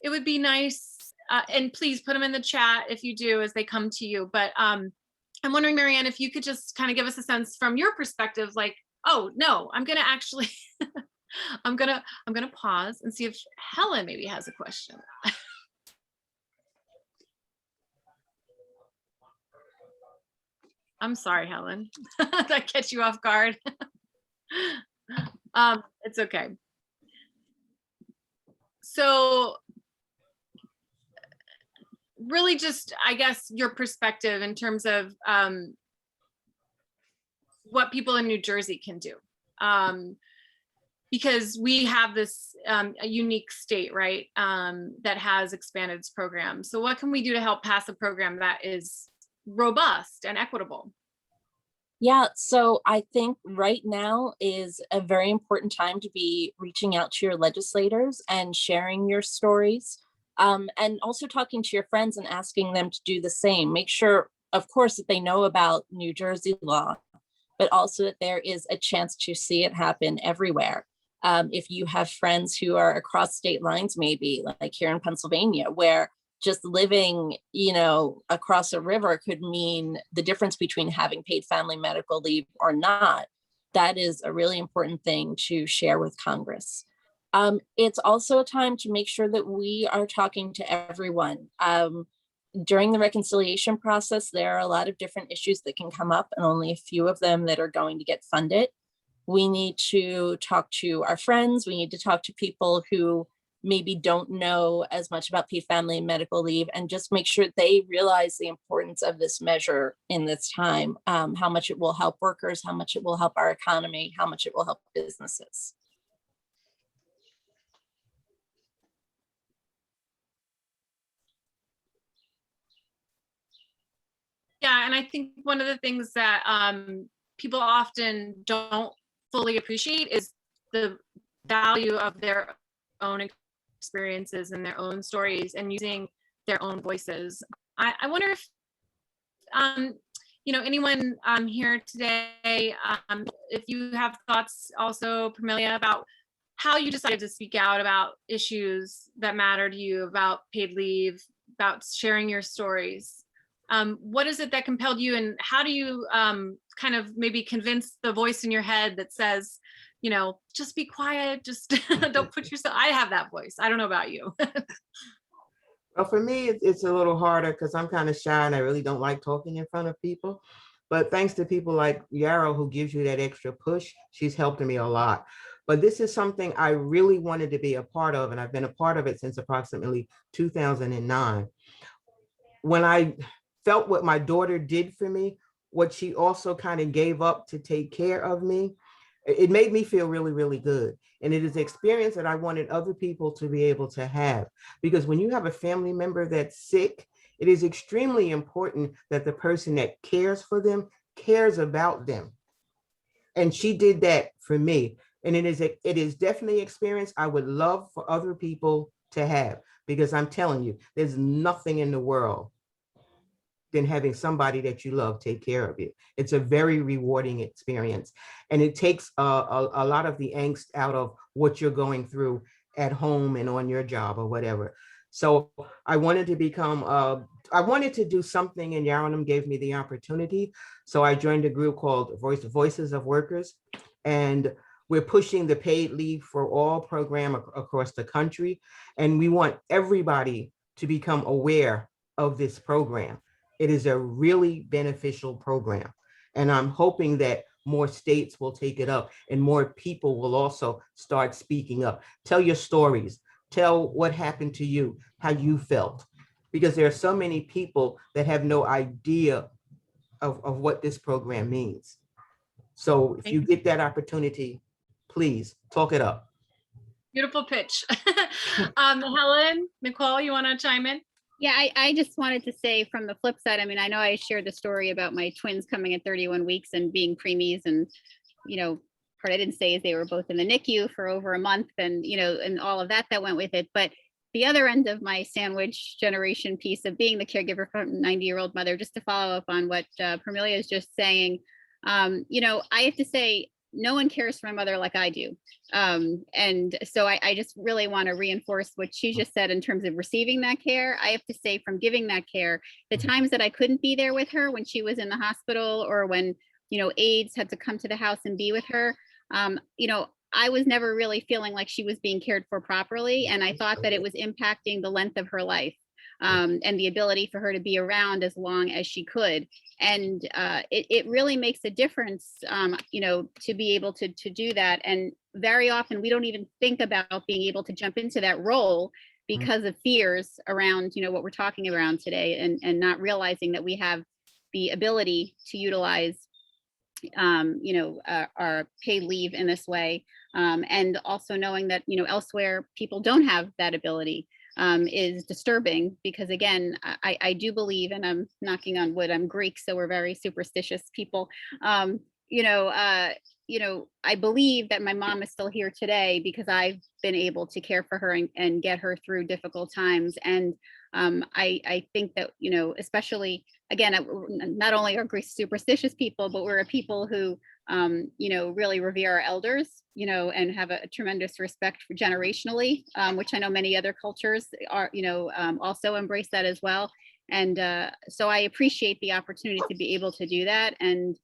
it would be nice, and please put them in the chat if you do as they come to you. But I'm wondering, Marianne, if you could just kind of give us a sense from your perspective, like, oh no, I'm gonna actually, I'm gonna pause and see if Helen maybe has a question. I'm sorry, Helen. Did I catch you off guard? It's okay. So really just, I guess, your perspective in terms of what people in New Jersey can do. Because we have this a unique state, right, that has expanded its program. So what can we do to help pass a program that is robust and equitable? Yeah, so I think right now is a very important time to be reaching out to your legislators and sharing your stories, and also talking to your friends and asking them to do the same. Make sure, of course, that they know about New Jersey law, but also that there is a chance to see it happen everywhere. If you have friends who are across state lines, maybe like here in Pennsylvania, where just living, across a river could mean the difference between having paid family medical leave or not. That is a really important thing to share with Congress. It's also a time to make sure that we are talking to everyone. During the reconciliation process, there are a lot of different issues that can come up and only a few of them that are going to get funded. We need to talk to our friends. We need to talk to people who maybe don't know as much about paid family and medical leave, and just make sure they realize the importance of this measure in this time, how much it will help workers, how much it will help our economy, how much it will help businesses. Yeah, and I think one of the things that people often don't fully appreciate is the value of their own experiences and their own stories and using their own voices. I wonder if anyone here today, if you have thoughts also, Pamelia, about how you decided to speak out about issues that matter to you, about paid leave, about sharing your stories. What is it that compelled you, and how do you kind of maybe convince the voice in your head that says, you know, just be quiet, just don't put yourself, I have that voice. I don't know about you. Well, for me, it's a little harder because I'm kind of shy and I really don't like talking in front of people. But thanks to people like Yarrow, who gives you that extra push, she's helped me a lot. But this is something I really wanted to be a part of, and I've been a part of it since approximately 2009. When I felt what my daughter did for me, what she also kind of gave up to take care of me, it made me feel really, really good. And it is an experience that I wanted other people to be able to have. Because when you have a family member that's sick, it is extremely important that the person that cares for them cares about them. And she did that for me. And it is definitely an experience I would love for other people to have, because I'm telling you, there's nothing in the world than having somebody that you love take care of you. It's a very rewarding experience. And it takes a lot of the angst out of what you're going through at home and on your job or whatever. So I wanted to I wanted to do something, and Yaronum gave me the opportunity. So I joined a group called Voices of Workers. And we're pushing the paid leave for all program across the country. And we want everybody to become aware of this program. It is a really beneficial program. And I'm hoping that more states will take it up and more people will also start speaking up. Tell your stories. Tell what happened to you, how you felt. Because there are so many people that have no idea of what this program means. So if you get that opportunity, please talk it up. Beautiful pitch. Helen, Nicole, you want to chime in? Yeah, I just wanted to say from the flip side, I mean, I know I shared the story about my twins coming at 31 weeks and being preemies, and, you know, part I didn't say is they were both in the NICU for over a month, and, you know, and all of that went with it. But the other end of my sandwich generation piece of being the caregiver for a 90-year-old mother, just to follow up on what Permelia is just saying, you know, I have to say, no one cares for my mother like I do. And so I just really want to reinforce what she just said in terms of receiving that care. I have to say, from giving that care, the times that I couldn't be there with her when she was in the hospital, or when, you know, aides had to come to the house and be with her, you know, I was never really feeling like she was being cared for properly. And I thought that it was impacting the length of her life, and the ability for her to be around as long as she could. And it really makes a difference, you know, to be able to do that. And very often we don't even think about being able to jump into that role because of fears around, you know, what we're talking around today, and not realizing that we have the ability to utilize, you know, our paid leave in this way. And also knowing that, you know, elsewhere people don't have that ability. Is disturbing, because again, I do believe, and I'm knocking on wood, I'm Greek, so we're very superstitious people. You know, I believe that my mom is still here today because I've been able to care for her and get her through difficult times. And I think that, you know, especially again, not only are Greek superstitious people, but we're a people who, you know, really revere our elders, you know, and have a tremendous respect for generationally, which I know many other cultures are, you know, also embrace that as well. And so I appreciate the opportunity to be able to do that, and,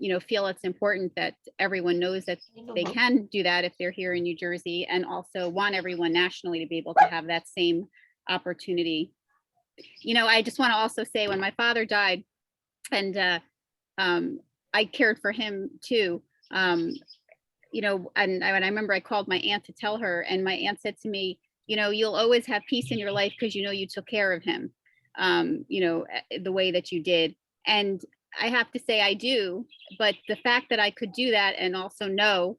you know, feel it's important that everyone knows that they can do that if they're here in New Jersey, and also want everyone nationally to be able to have that same opportunity. You know, I just want to also say, when my father died, and I cared for him too. You know, and I remember I called my aunt to tell her, and my aunt said to me, you know, you'll always have peace in your life because you know you took care of him, you know, the way that you did. And I have to say I do, but the fact that I could do that and also know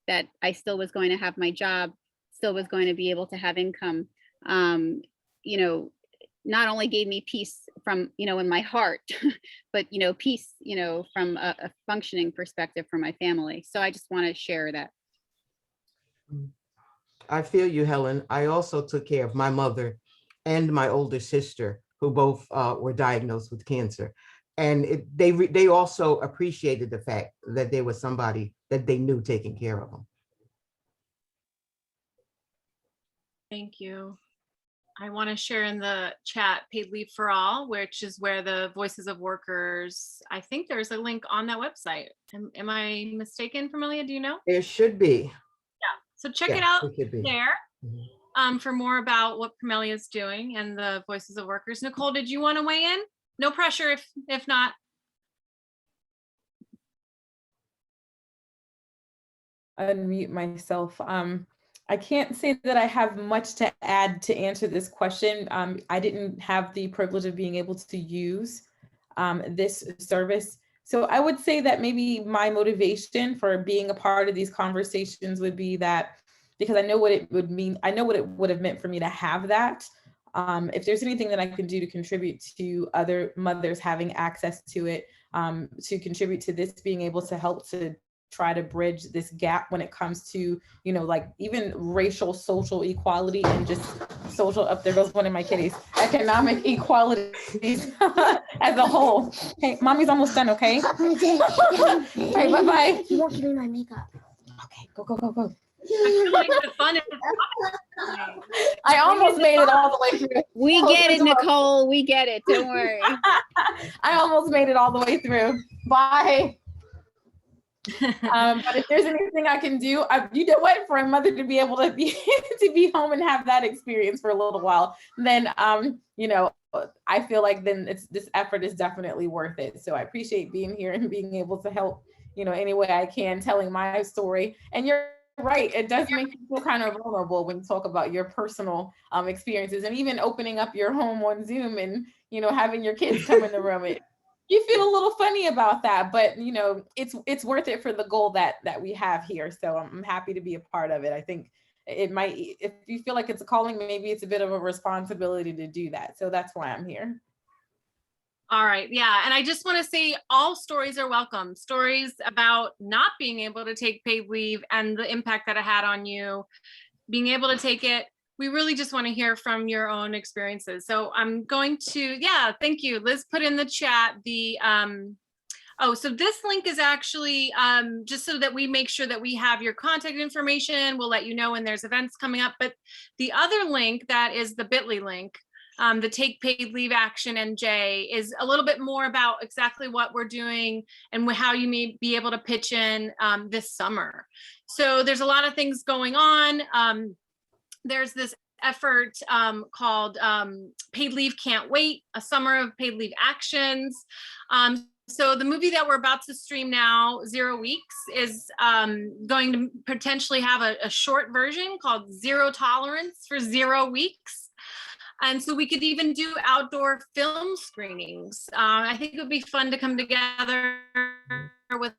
that I still was going to have my job, still was going to be able to have income, you know, not only gave me peace from, you know, in my heart, but, you know, peace, you know, from a functioning perspective for my family. So I just want to share that. I feel you, Helen. I also took care of my mother and my older sister, who both were diagnosed with cancer. And they also appreciated the fact that there was somebody that they knew taking care of them. Thank you. I want to share in the chat Paid Leave for All, which is where the Voices of Workers, I think there's a link on that website. Am I mistaken, Familia? Do you know? It should be. Yeah. So check Yeah, it out it should be. there Mhm. for more about what Pamelia is doing and the Voices of Workers. Nicole, did you want to weigh in? No pressure if not. Unmute myself. I can't say that I have much to add to answer this question. I didn't have the privilege of being able to use this service. So I would say that maybe my motivation for being a part of these conversations would be that, because I know what it would mean, I know what it would have meant for me to have that. If there's anything that I can do to contribute to other mothers having access to it, to contribute to this being able to help to try to bridge this gap when it comes to, you know, like even racial, social equality and just social, up there goes one of my kitties, economic equality as a whole. Hey, mommy's almost done, okay? All right, bye-bye. You won't give me my makeup. Okay, go, go, go, go. I feel like the fun is I almost made it all the way through. We get it, Nicole. We get it. Don't worry. I almost made it all the way through. Bye. But if there's anything I can do, you know what, for a mother to be able to be to be home and have that experience for a little while, then you know, I feel like then this effort is definitely worth it. So I appreciate being here and being able to help, you know, any way I can, telling my story. And you're right, it does make you feel kind of vulnerable when you talk about your personal experiences, and even opening up your home on Zoom and, you know, having your kids come in the room. You feel a little funny about that, but you know, it's worth it for the goal that we have here. So I'm happy to be a part of it. I think it might, if you feel like it's a calling, maybe it's a bit of a responsibility to do that. So that's why I'm here. all right. Yeah. And I just want to say all stories are welcome. Stories about not being able to take paid leave and the impact that it had on you, being able to take it. We really just want to hear from your own experiences. So I'm going to, yeah, thank you. Liz put in the chat the, oh, so this link is actually just so that we make sure that we have your contact information. We'll let you know when there's events coming up. But the other link, that is the bit.ly link, the Take Paid Leave Action NJ, is a little bit more about exactly what we're doing and how you may be able to pitch in this summer. So there's a lot of things going on. There's this effort called Paid Leave Can't Wait, a summer of paid leave actions. So the movie that we're about to stream now, 0 Weeks, is going to potentially have a short version called Zero Tolerance for 0 Weeks. And so we could even do outdoor film screenings. I think it would be fun to come together with,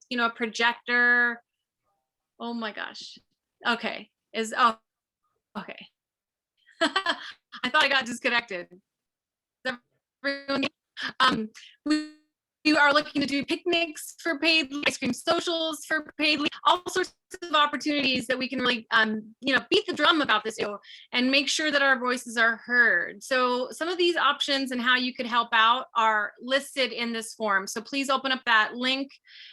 you know, a projector. Oh my gosh. Okay. Okay. I thought I got disconnected. We are looking to do picnics for paid leave, ice cream socials for paid leave, all sorts of opportunities that we can really, you know, beat the drum about this and make sure that our voices are heard. So some of these options and how you could help out are listed in this form. So please open up that link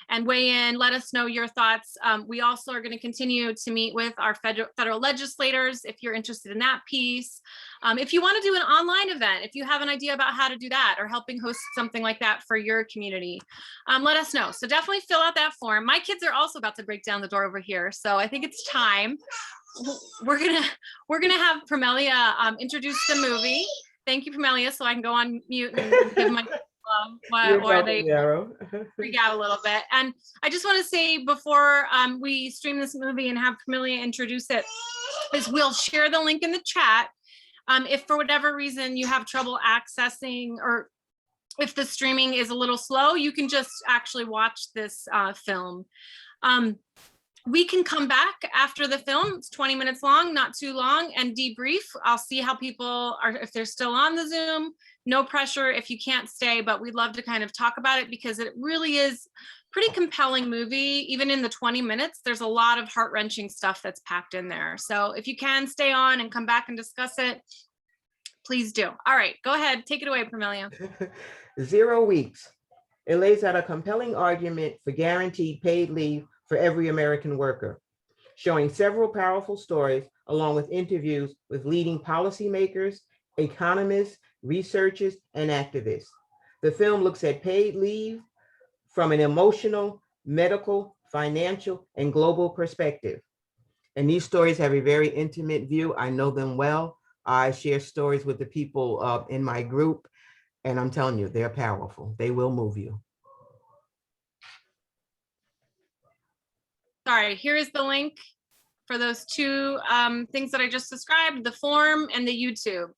and weigh in. Let us know your thoughts. We also are going to continue to meet with our federal legislators if you're interested in that piece. If you want to do an online event, if you have an idea about how to do that or helping host something like that for your community, let us know. So definitely fill out that form. My kids are also about to break down the door over here, so I think it's time. We're gonna have Pamelia introduce the movie. Thank you, Pamelia, so I can go on mute and give my or they freak out a little bit. And I just want to say before we stream this movie and have Pamelia introduce it, is we'll share the link in the chat. If for whatever reason you have trouble accessing, or if the streaming is a little slow, you can just actually watch this film. We can come back after the film. It's 20 minutes long, not too long, and debrief. I'll see how people are, if they're still on the Zoom. No pressure if you can't stay, but we'd love to kind of talk about it because it really is pretty compelling movie. Even in the 20 minutes, there's a lot of heart-wrenching stuff that's packed in there. So if you can stay on and come back and discuss it, please do. All right, go ahead. Take it away, Pamelia. 0 Weeks. It lays out a compelling argument for guaranteed paid leave for every American worker, showing several powerful stories along with interviews with leading policymakers, economists, researchers, and activists. The film looks at paid leave from an emotional, medical, financial, and global perspective. And these stories have a very intimate view. I know them well. I share stories with the people in my group, and I'm telling you, they're powerful. They will move you. Sorry, here is the link for those two things that I just described, the form and the YouTube.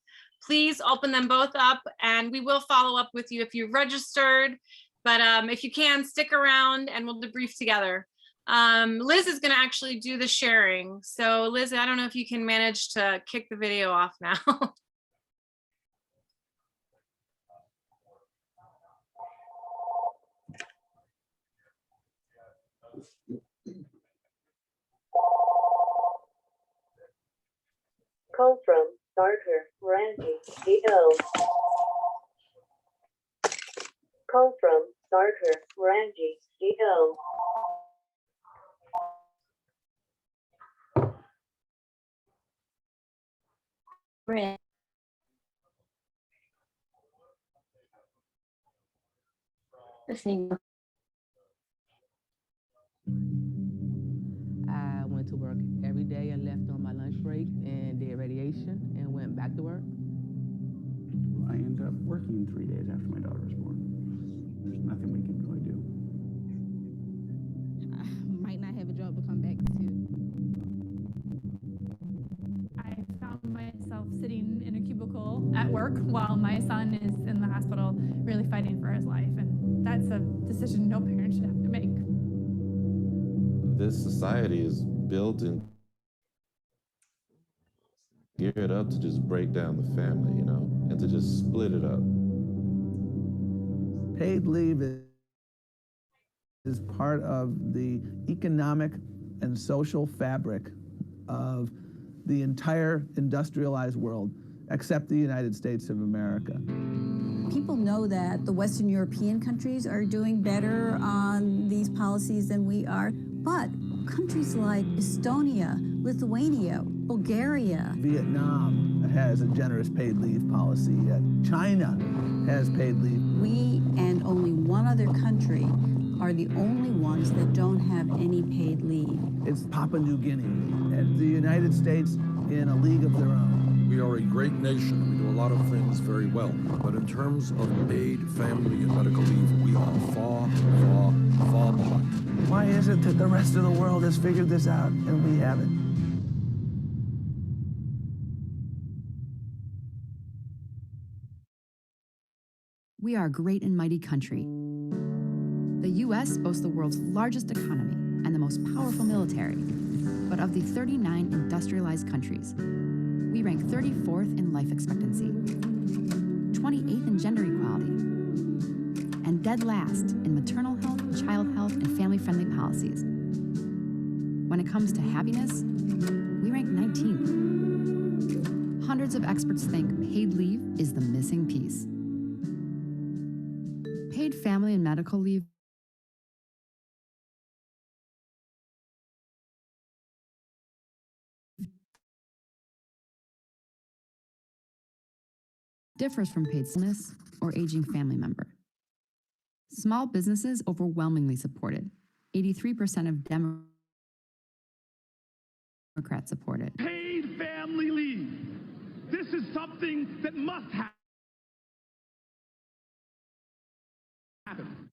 Please open them both up and we will follow up with you if you've registered. But if you can, stick around and we'll debrief together. Liz is gonna actually do the sharing. So Liz, I don't know if you can manage to kick the video off now. Call from Darker, Randy, DL. Call from Darker, Randy, DL. Right. Listening. I went to work every day and left on my lunch break and did radiation and went back to work. I ended up working 3 days after my daughter was born. There's nothing we can really do. I might not have a job to come back to. I found myself sitting in a cubicle at work while my son is in the hospital really fighting for his life. And that's a decision no parent should have to make. This society is built and geared up to just break down the family, you know, and to just split it up. Paid leave is part of the economic and social fabric of the entire industrialized world, except the United States of America. People know that the Western European countries are doing better on these policies than we are, but countries like Estonia, Lithuania, Bulgaria, Vietnam has a generous paid leave policy. China has paid leave. we and only one other country are the only ones that don't have any paid leave. It's Papua New Guinea, and the United States in a league of their own. We are a great nation. We do a lot of things very well. But in terms of paid family and medical leave, we are far, far, far behind. Why is it that the rest of the world has figured this out and we haven't? We are a great and mighty country. The U.S. boasts the world's largest economy and the most powerful military. But of the 39 industrialized countries, we rank 34th in life expectancy, 28th in gender equality, and dead last in maternal health, child health, and family-friendly policies. When it comes to happiness, we rank 19th. Hundreds of experts think paid leave is the missing piece. Paid family and medical leave differs from paid illness or aging family member. Small businesses overwhelmingly supported. 83% of Democrats supported. Paid family leave. This is something that must happen.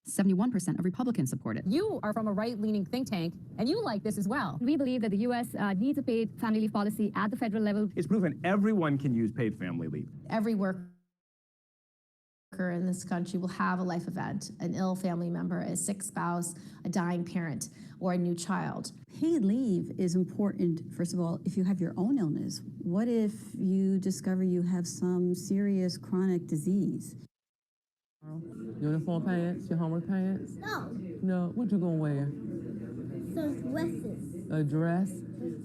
71% of Republicans supported. You are from a right-leaning think tank, and you like this as well. We believe that the U.S. needs a paid family leave policy at the federal level. It's proven everyone can use paid family leave. Every worker in this country will have a life event, an ill family member, a sick spouse, a dying parent, or a new child. Paid leave is important, first of all, if you have your own illness. What if you discover you have some serious chronic disease? Uniform pants, your homework pants? No. No, what you gonna wear? Some dresses. A dress?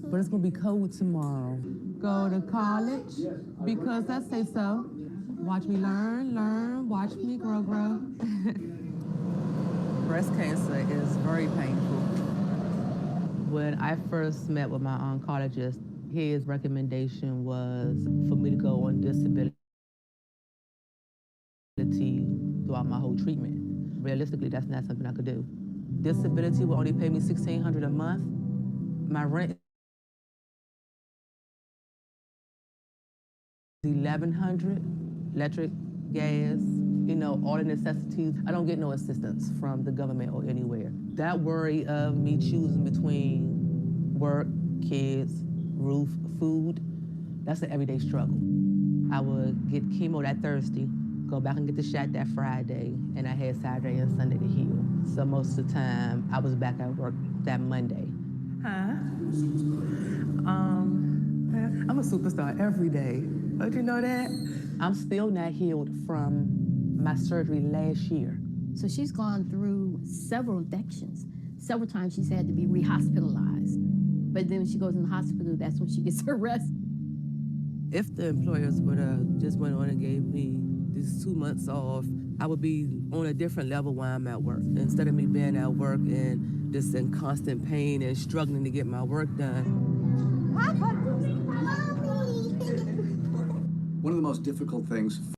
But it's gonna be cold tomorrow. Go to college? Because I say so. Watch me learn, watch me grow. Breast cancer is very painful. When I first met with my oncologist, His recommendation was for me to go on disability throughout my whole treatment. Realistically, that's not something I could do. Disability will only pay me $1,600 a month. My rent is $1,100, electric, gas, all the necessities. I don't get no assistance from the government or anywhere. That worry of me choosing between work, kids, roof, food, that's an everyday struggle. I would get chemo that Thursday, go back and get the shot that Friday, and I had Saturday and Sunday to heal. So most of the time, I was back at work that Monday. Huh? I'm a superstar every day. Don't you know that? I'm still not healed from my surgery last year. So she's gone through several infections. Several times she's had to be re-hospitalized. But then when she goes in the hospital, that's when she gets her rest. If the employers would have just went on and gave me these 2 months off, I would be on a different level while I'm at work. Instead of me being at work and just in constant pain and struggling to get my work done. One of the most difficult things for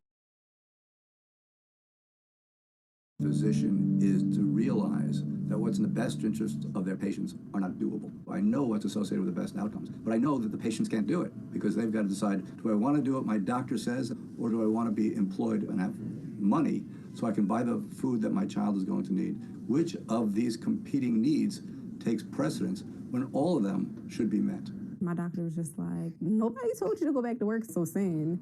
a physician is to realize that what's in the best interest of their patients are not doable. I know what's associated with the best outcomes, but I know that the patients can't do it because they've got to decide, do I want to do what my doctor says, or do I want to be employed and have money so I can buy the food that my child is going to need? Which of these competing needs takes precedence when all of them should be met? My doctor was just like, nobody told you to go back to work so soon.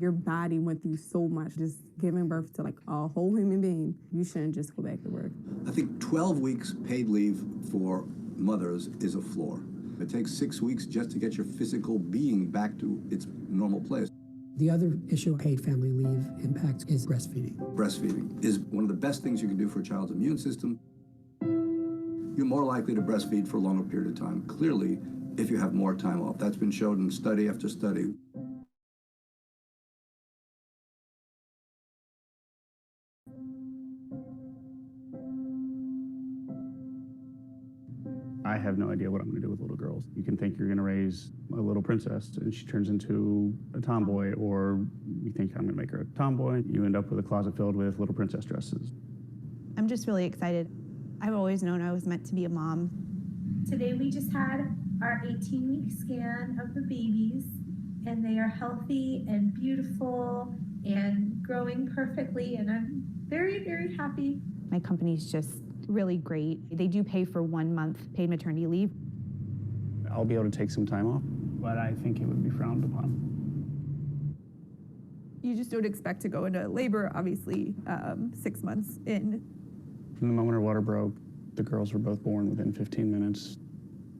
Your body went through so much, just giving birth to like a whole human being. You shouldn't just go back to work. I think 12 weeks paid leave for mothers is a floor. It takes 6 weeks just to get your physical being back to its normal place. The other issue paid family leave impacts is breastfeeding. Breastfeeding is one of the best things you can do for a child's immune system. You're more likely to breastfeed for a longer period of time, clearly, if you have more time off. That's been shown in study after study. I have no idea what I'm going to do with little girls. You can think you're going to raise a little princess and she turns into a tomboy, or you think I'm going to make her a tomboy. You end up with a closet filled with little princess dresses. I'm just really excited. I've always known I was meant to be a mom. Today we just had our 18-week scan of the babies, and they are healthy and beautiful and growing perfectly, and I'm very, very happy. My company's just really great. They do pay for 1 month paid maternity leave. I'll be able to take some time off, but I think it would be frowned upon. You just don't expect to go into labor, obviously, 6 months in. From the moment her water broke, the girls were both born within 15 minutes.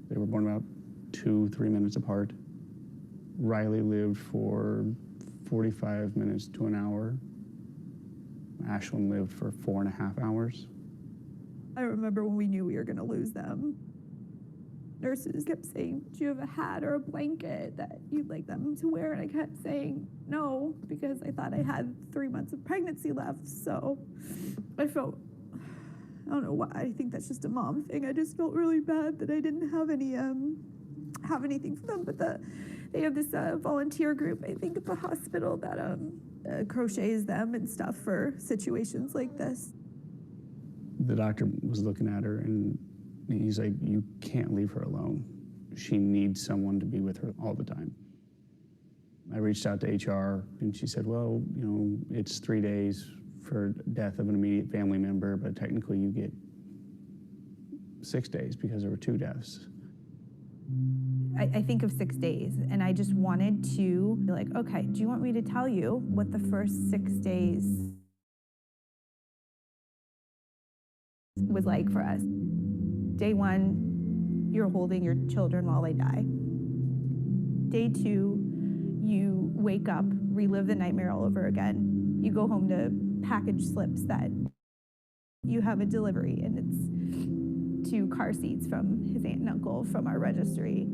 They were born about 2-3 minutes apart. Riley lived for 45 minutes to an hour. Ashlyn lived for 4.5 hours. I remember when we knew we were going to lose them. Nurses kept saying, do you have a hat or a blanket that you'd like them to wear? And I kept saying no, because I thought I had 3 months of pregnancy left. So I felt, I don't know why, I think that's just a mom thing. I just felt really bad that I didn't have anything for them. But they have this volunteer group, I think, at the hospital that crochets them and stuff for situations like this. The doctor was looking at her and he's like, you can't leave her alone. She needs someone to be with her all the time. I reached out to HR and she said, well, it's 3 days for death of an immediate family member, but technically you get 6 days because there were 2 deaths. I think of 6 days, and I just wanted to be like, okay, do you want me to tell you what the first 6 days was like for us? Day 1, you're holding your children while they die. Day 2, you wake up, relive the nightmare all over again. You go home to package slips that you have a delivery, and it's 2 car seats from his aunt and uncle from our registry.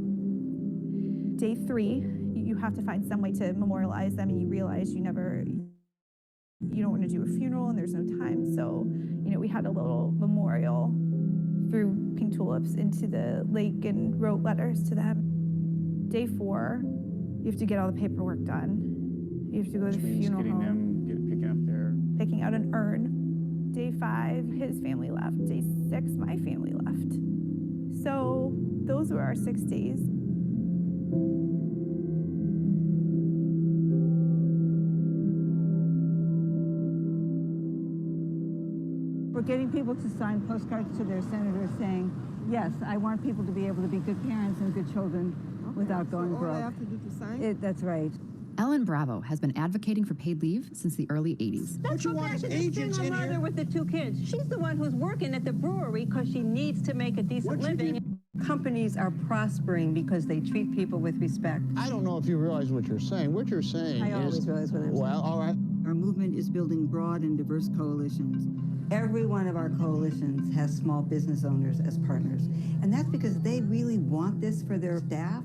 Day 3, you have to find some way to memorialize them, and you realize you don't want to do a funeral and there's no time. So, we had a little memorial, threw pink tulips into the lake and wrote letters to them. Day 4, you have to get all the paperwork done. You have to go to the funeral home. Picking up their... Picking out an urn. Day 5, his family left. Day 6, my family left. So those were our 6 days. We're getting people to sign postcards to their senators saying, yes, I want people to be able to be good parents and good children without going broke. All I have to do to sign? That's right. Ellen Bravo has been advocating for paid leave since the early 80s. That's what you want agents in here with the 2 kids. She's the one who's working at the brewery because she needs to make a decent living. Companies are prospering because they treat people with respect. I don't know if you realize what you're saying. What you're saying I always realize what I'm saying. Well, all right. Our movement is building broad and diverse coalitions. Every one of our coalitions has small business owners as partners. And that's because they really want this for their staff,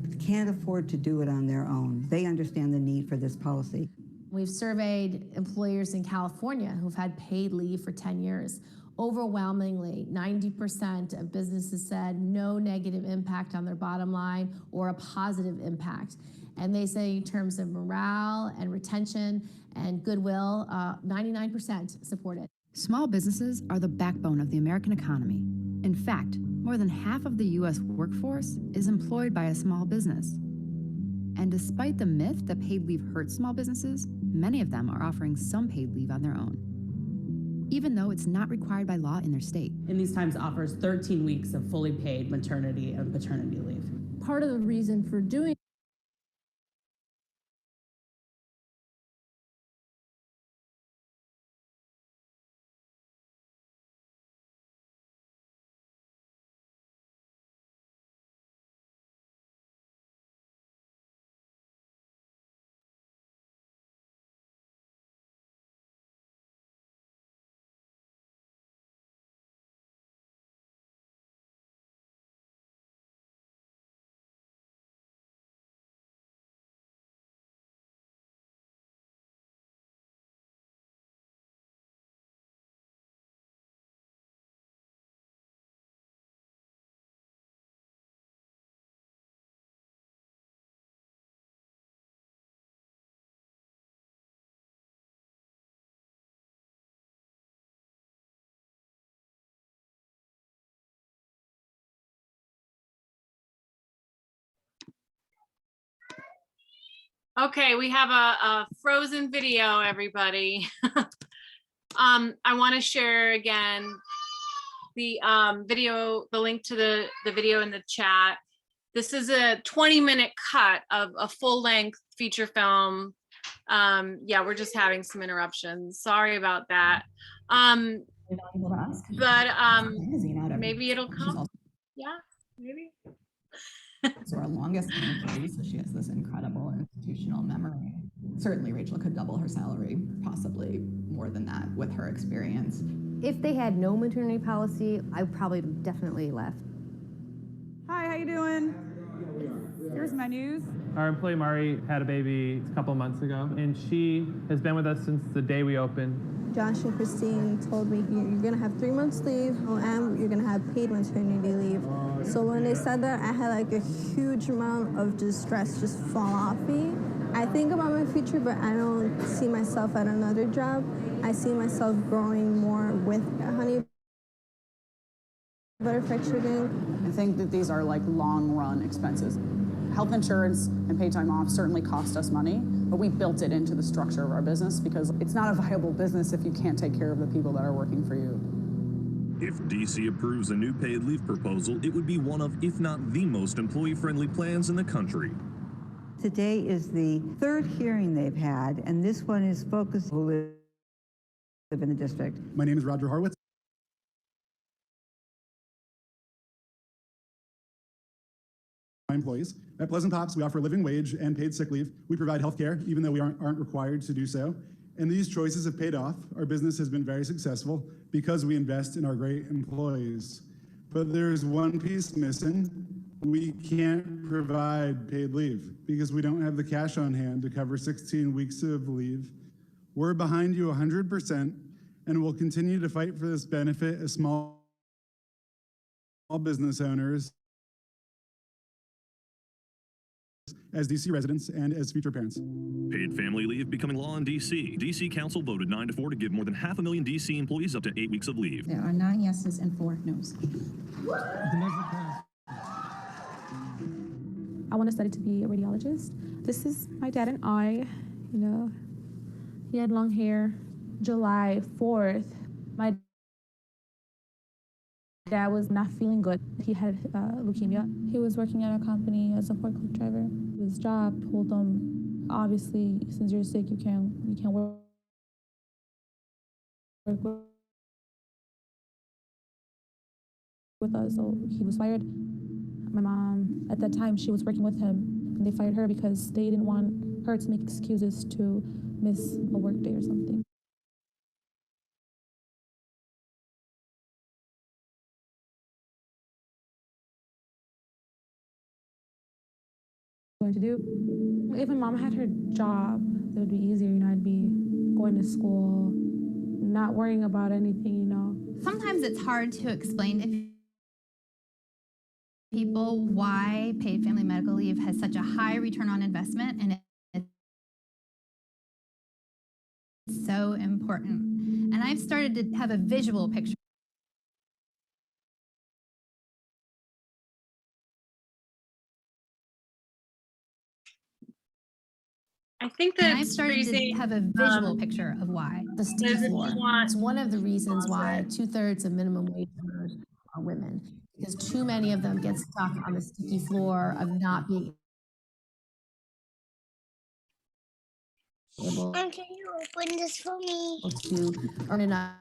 but can't afford to do it on their own. They understand the need for this policy. We've surveyed employers in California who've had paid leave for 10 years. Overwhelmingly, 90% of businesses said no negative impact on their bottom line or a positive impact. And they say in terms of morale and retention and goodwill, 99% support it. Small businesses are the backbone of the American economy. In fact, more than half of the U.S. workforce is employed by a small business. And despite the myth that paid leave hurts small businesses, many of them are offering some paid leave on their own, even though it's not required by law in their state. In these times offers 13 weeks of fully paid maternity and paternity leave. Part of the reason for doing Okay, we have a frozen video, everybody. I want to share again the video, the link to the video in the chat. This is a 20-minute cut of a full-length feature film. Yeah, we're just having some interruptions. Sorry about that. But maybe it'll come. Yeah, maybe. So our longest employee, so she has this incredible institutional memory. Certainly Rachel could double her salary, possibly more than that with her experience. If they had no maternity policy, I probably definitely left. Hi, how you doing? Here's my news. Our employee Mari had a baby a couple months ago, and she has been with us since the day we opened. Josh and Christine told me you're gonna have 3 months leave and you're gonna have paid maternity leave. So when they said that, I had like a huge amount of distress just fall off me. I think about my future, but I don't see myself at another job. I see myself growing more with Honey Butterfly Chicken. I think that these are like long run expenses. Health insurance and paid time off certainly cost us money, but we built it into the structure of our business because it's not a viable business if you can't take care of the people that are working for you. If DC approves a new paid leave proposal, it would be one of, if not the most employee-friendly plans in the country. Today is the 3rd hearing they've had, and this one is focused who live in the district. My name is Roger Harwitz. Employees. At Pleasant Tops, we offer a living wage and paid sick leave. We provide health care, even though we aren't required to do so. And these choices have paid off. Our business has been very successful because we invest in our great employees. But there's one piece missing. We can't provide paid leave because we don't have the cash on hand to cover 16 weeks of leave. We're behind you 100%, and we'll continue to fight for this benefit as small business owners as DC residents and as future parents. Paid family leave becoming law in D.C. D.C. Council voted 9-4 to give more than 500,000 D.C. employees up to 8 weeks of leave. There are 9 yeses and 4 nos. I want to study to be a radiologist. This is my dad and I. You know, he had long hair. July 4th, my dad was not feeling good. He had leukemia. He was working at a company as a forklift driver. His job told him, obviously, since you're sick, you can't work with us. So he was fired. My mom, at that time, she was working with him, and they fired her because they didn't want her to make excuses to miss a work day or something. Going to do. If my mom had her job, it would be easier. You know, I'd be going to school, not worrying about anything. You know. Sometimes it's hard to explain to people why paid family medical leave has such a high return on investment, and it's so important. And I've started to have a visual picture. I think that I've started to have a visual picture of why. The sticky floor. It's one of the reasons why 2/3 of minimum wage earners are women, because too many of them get stuck on the sticky floor of not being able Can you open this for me? to earn enough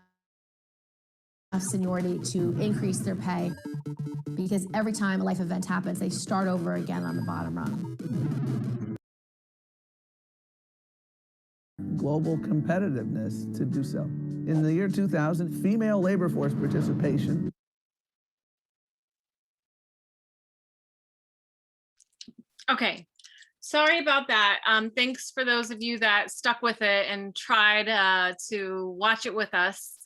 seniority to increase their pay, because every time a life event happens, they start over again on the bottom rung. Global competitiveness to do so. In the year 2000, female labor force participation. Okay, sorry about that. Thanks for those of you that stuck with it and tried to watch it with us.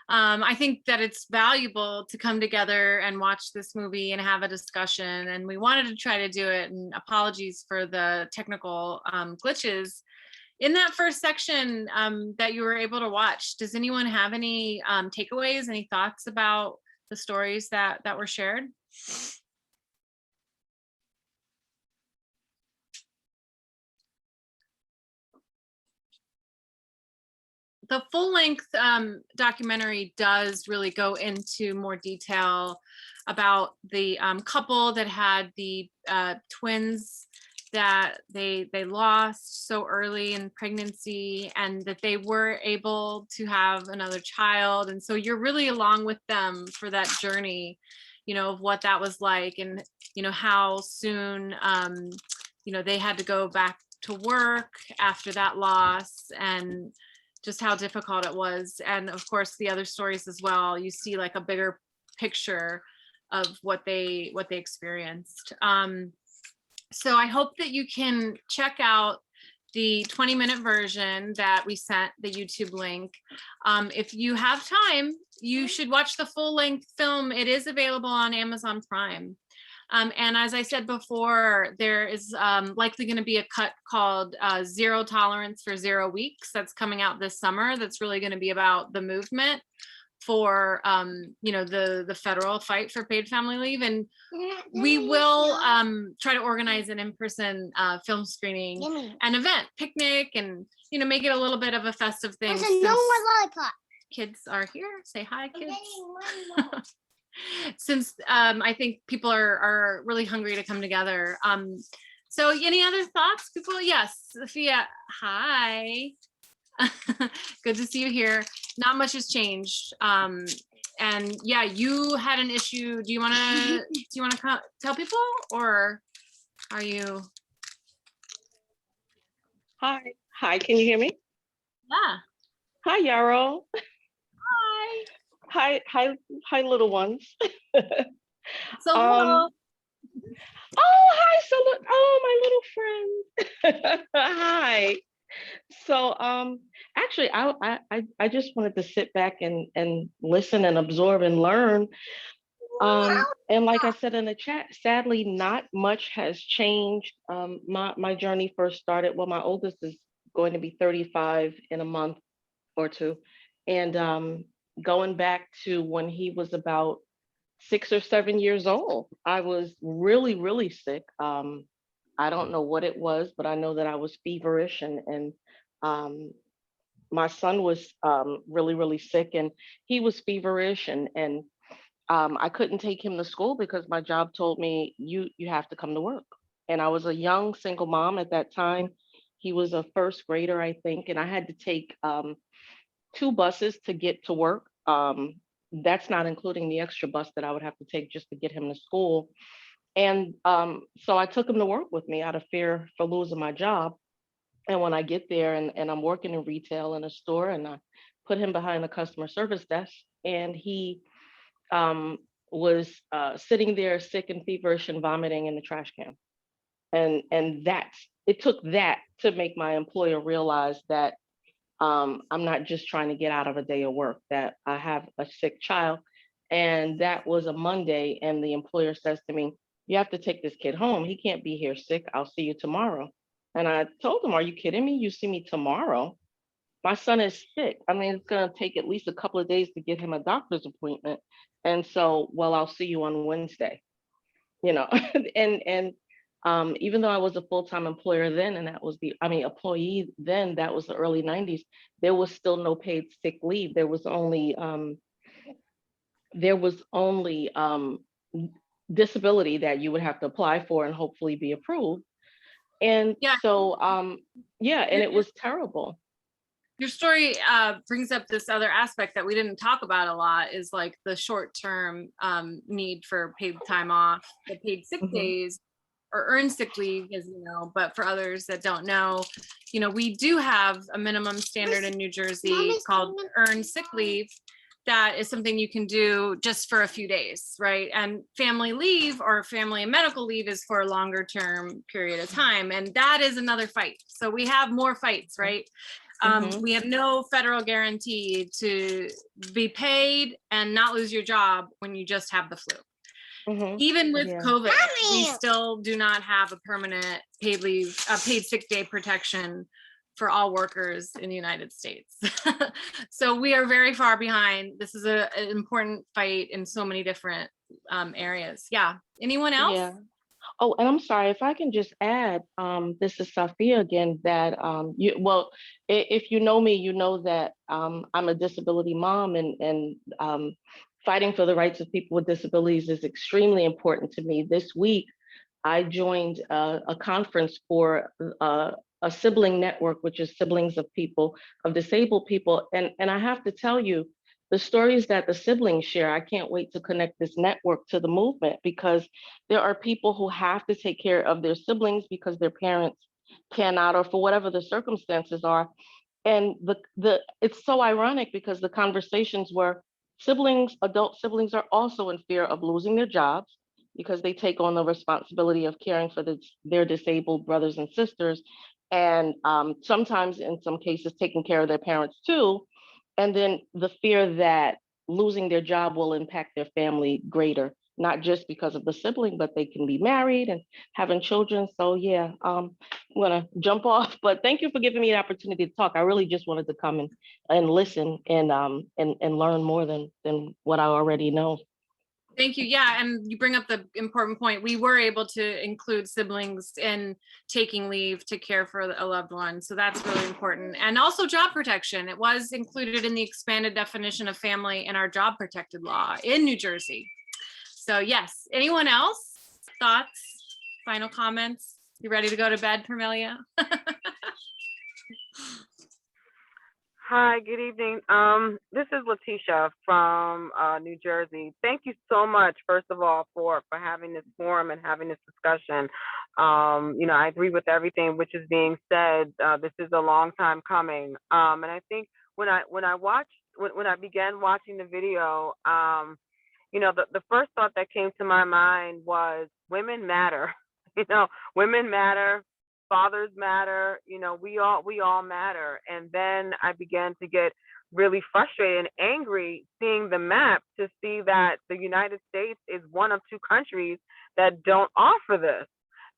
I think that it's valuable to come together and watch this movie and have a discussion, and we wanted to try to do it, and apologies for the technical glitches. In that first section that you were able to watch, does anyone have any takeaways, any thoughts about the stories that were shared? The full-length documentary does really go into more detail about the couple that had the twins that they lost so early in pregnancy, and that they were able to have another child. And so you're really along with them for that journey, you know, of what that was like, and, you know, how soon, you know, they had to go back to work after that loss, and just how difficult it was. And of course, the other stories as well, you see like a bigger picture of what they experienced. So I hope that you can check out the 20-minute version that we sent, the YouTube link. If you have time, you should watch the full-length film. It is available on Amazon Prime. And as I said before, there is likely going to be a cut called Zero Tolerance for 0 Weeks that's coming out this summer. That's really going to be about the movement for you know, the federal fight for paid family leave. And we will try to organize an in-person film screening, an event, picnic, and, you know, make it a little bit of a festive thing. There's no more lollipop. Kids are here. Say hi, kids. Since I think people are really hungry to come together. So any other thoughts, people? Yes, Sophia, hi. Good to see you here. Not much has changed. And yeah, you had an issue. Do you want to tell people, or are you? Hi, can you hear me? Yeah. Hi, Yarrow. Hi. Hi, little ones. So hello. Oh, hi, oh, my little friend. Hi. So actually I just wanted to sit back and listen and absorb and learn And like I said in the chat, sadly, not much has changed. My journey first started, well, my oldest is going to be 35 in a month or two. And going back to when he was about 6 or 7 years old, I was really, really sick. I don't know what it was, but I know that I was feverish and um, my son was really, really sick and he was feverish and I couldn't take him to school because my job told me you have to come to work. And I was a young single mom at that time. He was a first grader, I think, and I had to take 2 buses to get to work. That's not including the extra bus that I would have to take just to get him to school. And so I took him to work with me out of fear for losing my job. And when I get there and I'm working in retail in a store and I put him behind the customer service desk and he um, was sitting there sick and feverish and vomiting in the trash can. And that's it took that to make my employer realize that I'm not just trying to get out of a day of work, that I have a sick child. And that was a Monday. And the employer says to me, you have to take this kid home. He can't be here sick. I'll see you tomorrow. And I told him, are you kidding me? You see me tomorrow? My son is sick. I mean, it's going to take at least a couple of days to get him a doctor's appointment. And so, well, I'll see you on Wednesday, you know, and even though I was a full-time employer then, and that was employee then, that was the early 90s, there was still no paid sick leave. There was only disability that you would have to apply for and hopefully be approved. And Yeah. so, yeah, and it was terrible. Your story brings up this other aspect that we didn't talk about a lot is like the short-term need for paid time off, the paid sick days or earned sick leave, as you know, but for others that don't know, we do have a minimum standard in New Jersey called earned sick leave. That is something you can do just for a few days, right? And family leave or family and medical leave is for a longer term period of time. And that is another fight. So we have more fights, right? We have no federal guarantee to be paid and not lose your job when you just have the flu. Even with COVID, we still do not have a permanent paid leave, paid sick day protection for all workers in the United States. So we are very far behind. This is an important fight in so many different areas. Yeah. Anyone else? Yeah. Oh, and I'm sorry if I can just add, this is Safia again, that if you know me, you know that I'm a disability mom and fighting for the rights of people with disabilities is extremely important to me. This week, I joined a conference for a sibling network, which is siblings of people, of disabled people. And I have to tell you, the stories that the siblings share, I can't wait to connect this network to the movement because there are people who have to take care of their siblings because their parents cannot, or for whatever the circumstances are. And it's so ironic because the conversations were adult siblings are also in fear of losing their jobs because they take on the responsibility of caring for their disabled brothers and sisters. And sometimes in some cases, taking care of their parents too. And then the fear that losing their job will impact their family greater, not just because of the sibling, but they can be married and having children. So yeah, I'm gonna jump off, but thank you for giving me the opportunity to talk. I really just wanted to come and listen and learn more than what I already know. Thank you. Yeah, and you bring up the important point. We were able to include siblings in taking leave to care for a loved one. So that's really important. And also job protection. It was included in the expanded definition of family in our job protected law in New Jersey. So yes, anyone else? Thoughts, final comments? You ready to go to bed, Permelia? Hi, good evening. This is Letitia from New Jersey. Thank you so much, first of all, for having this forum and having this discussion. I agree with everything which is being said. This is a long time coming, and I think when I began watching the video, the first thought that came to my mind was women matter. Women matter. Fathers matter, we all matter. And then I began to get really frustrated and angry seeing the map to see that the United States is one of 2 countries that don't offer this.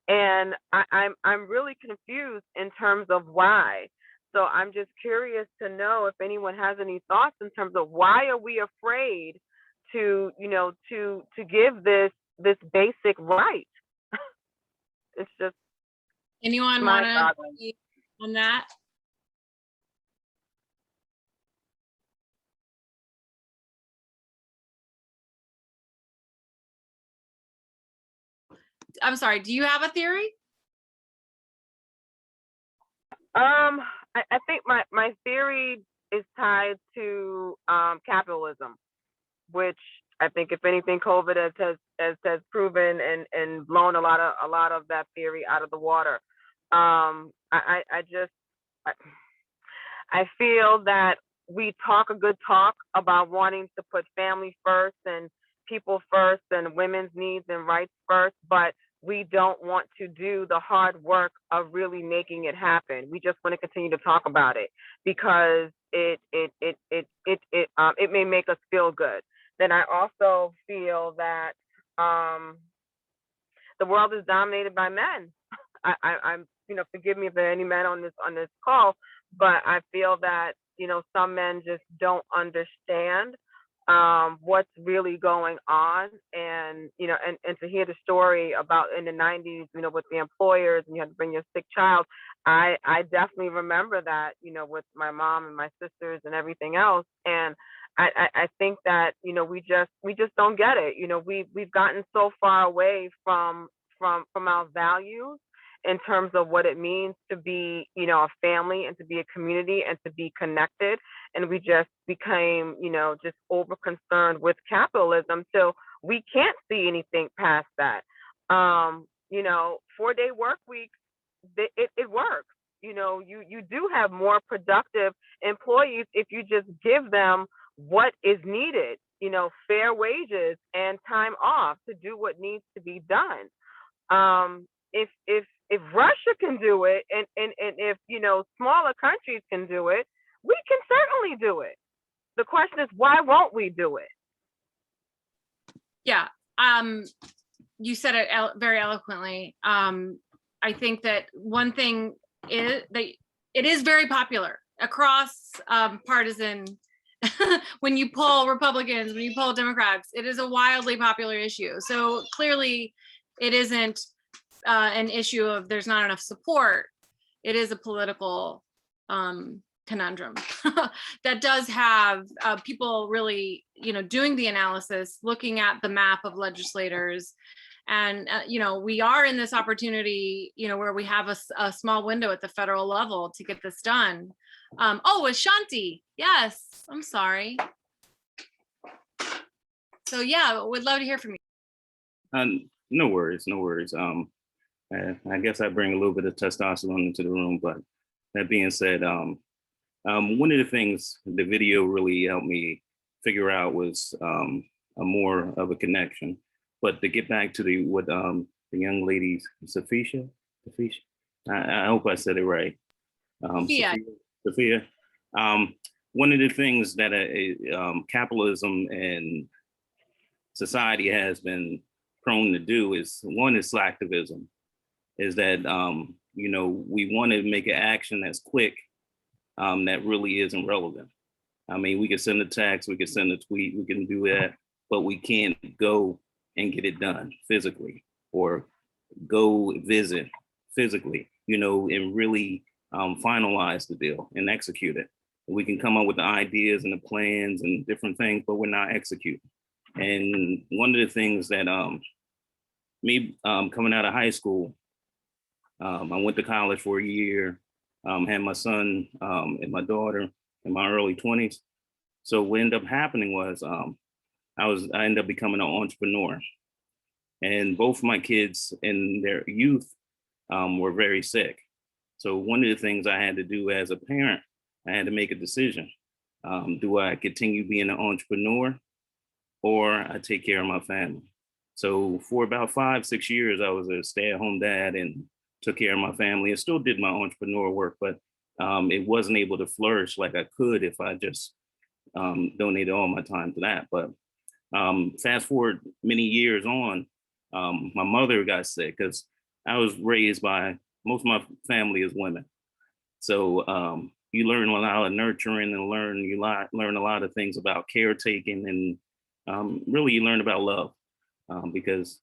And I'm really confused in terms of why. So I'm just curious to know if anyone has any thoughts in terms of why are we afraid to, to give this basic right. It's just Anyone want to speak on that? I'm sorry, do you have a theory? I think my theory is tied to capitalism, which I think if anything, COVID has proven and blown a lot of that theory out of the water. I feel that we talk a good talk about wanting to put family first and people first and women's needs and rights first, but we don't want to do the hard work of really making it happen. We just want to continue to talk about it because it may make us feel good. Then I also feel that the world is dominated by men. I'm forgive me if there are any men on this call, but I feel that some men just don't understand what's really going on, and and to hear the story about in the 90s, with the employers and you had to bring your sick child. I definitely remember that, with my mom and my sisters and everything else, and I think that we just don't get it. We've gotten so far away from our values in terms of what it means to be, a family and to be a community and to be connected. And we just became, just over concerned with capitalism. So we can't see anything past that. 4-day work weeks, it works. You do have more productive employees if you just give them what is needed, fair wages and time off to do what needs to be done. If Russia can do it and if smaller countries can do it, we can certainly do it. The question is, why won't we do it? Yeah, you said it very eloquently. I think that one thing is that it is very popular across partisan. When you poll Republicans, when you poll Democrats, it is a wildly popular issue. So clearly it isn't an issue of there's not enough support. It is a political conundrum that does have people really, doing the analysis, looking at the map of legislators. And, we are in this opportunity, where we have a small window at the federal level to get this done. Ashanti. Yes, I'm sorry. So yeah, we'd love to hear from you. No worries, no worries. I guess I bring a little bit of testosterone into the room, but that being said, one of the things the video really helped me figure out was a more of a connection. But to get back to what the young lady, Sophia, I hope I said it right. Sophia. One of the things that capitalism and society has been prone to do is slacktivism. Is that we want to make an action that's quick, that really isn't relevant. I mean, we can send a text, we can send a tweet, we can do that, but we can't go and get it done physically or go visit physically, and really finalize the deal and execute it. We can come up with the ideas and the plans and different things, but we're not executing. And one of the things that coming out of high school, I went to college for a year, had my son and my daughter in my early 20s. So what ended up happening was I ended up becoming an entrepreneur. And both of my kids in their youth were very sick. So one of the things I had to do as a parent, I had to make a decision. Do I continue being an entrepreneur or I take care of my family? So for about 5-6 years, I was a stay-at-home dad and took care of my family and still did my entrepreneur work, but it wasn't able to flourish like I could if I just donated all my time to that. But fast forward many years on, my mother got sick because I was raised by, most of my family is women. So you learn a lot of nurturing and learn a lot of things about caretaking, and really you learn about love, because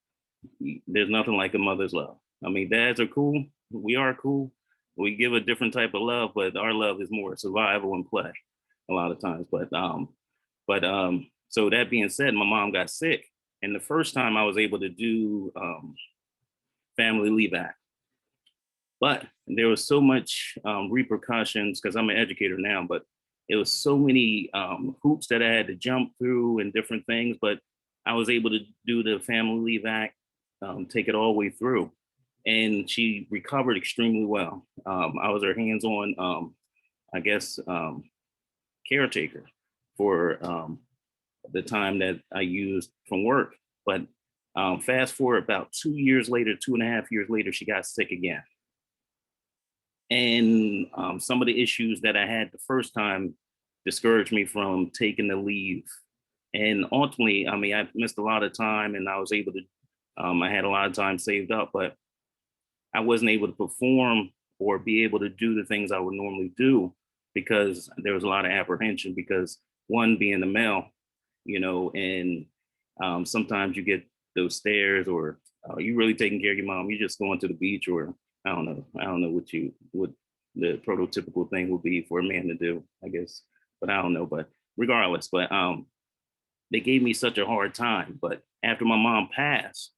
there's nothing like a mother's love. I mean, dads are cool. We are cool. We give a different type of love, but our love is more survival and play a lot of times. So that being said, my mom got sick. And the first time I was able to do family leave act, but there was so much repercussions because I'm an educator now, but it was so many hoops that I had to jump through and different things, but I was able to do the family leave act, take it all the way through. And she recovered extremely well. I was her hands-on, caretaker for the time that I used from work. But fast forward about 2 years later, 2.5 years later, she got sick again. And some of the issues that I had the first time discouraged me from taking the leave. And ultimately, I mean, I missed a lot of time and I was able to, I had a lot of time saved up, but I wasn't able to perform or be able to do the things I would normally do because there was a lot of apprehension because one, being the male, and sometimes you get those stares or you really taking care of your mom, you just going to the beach or I don't know what the prototypical thing would be for a man to do, I guess, but I don't know, but regardless, but they gave me such a hard time. But after my mom passed,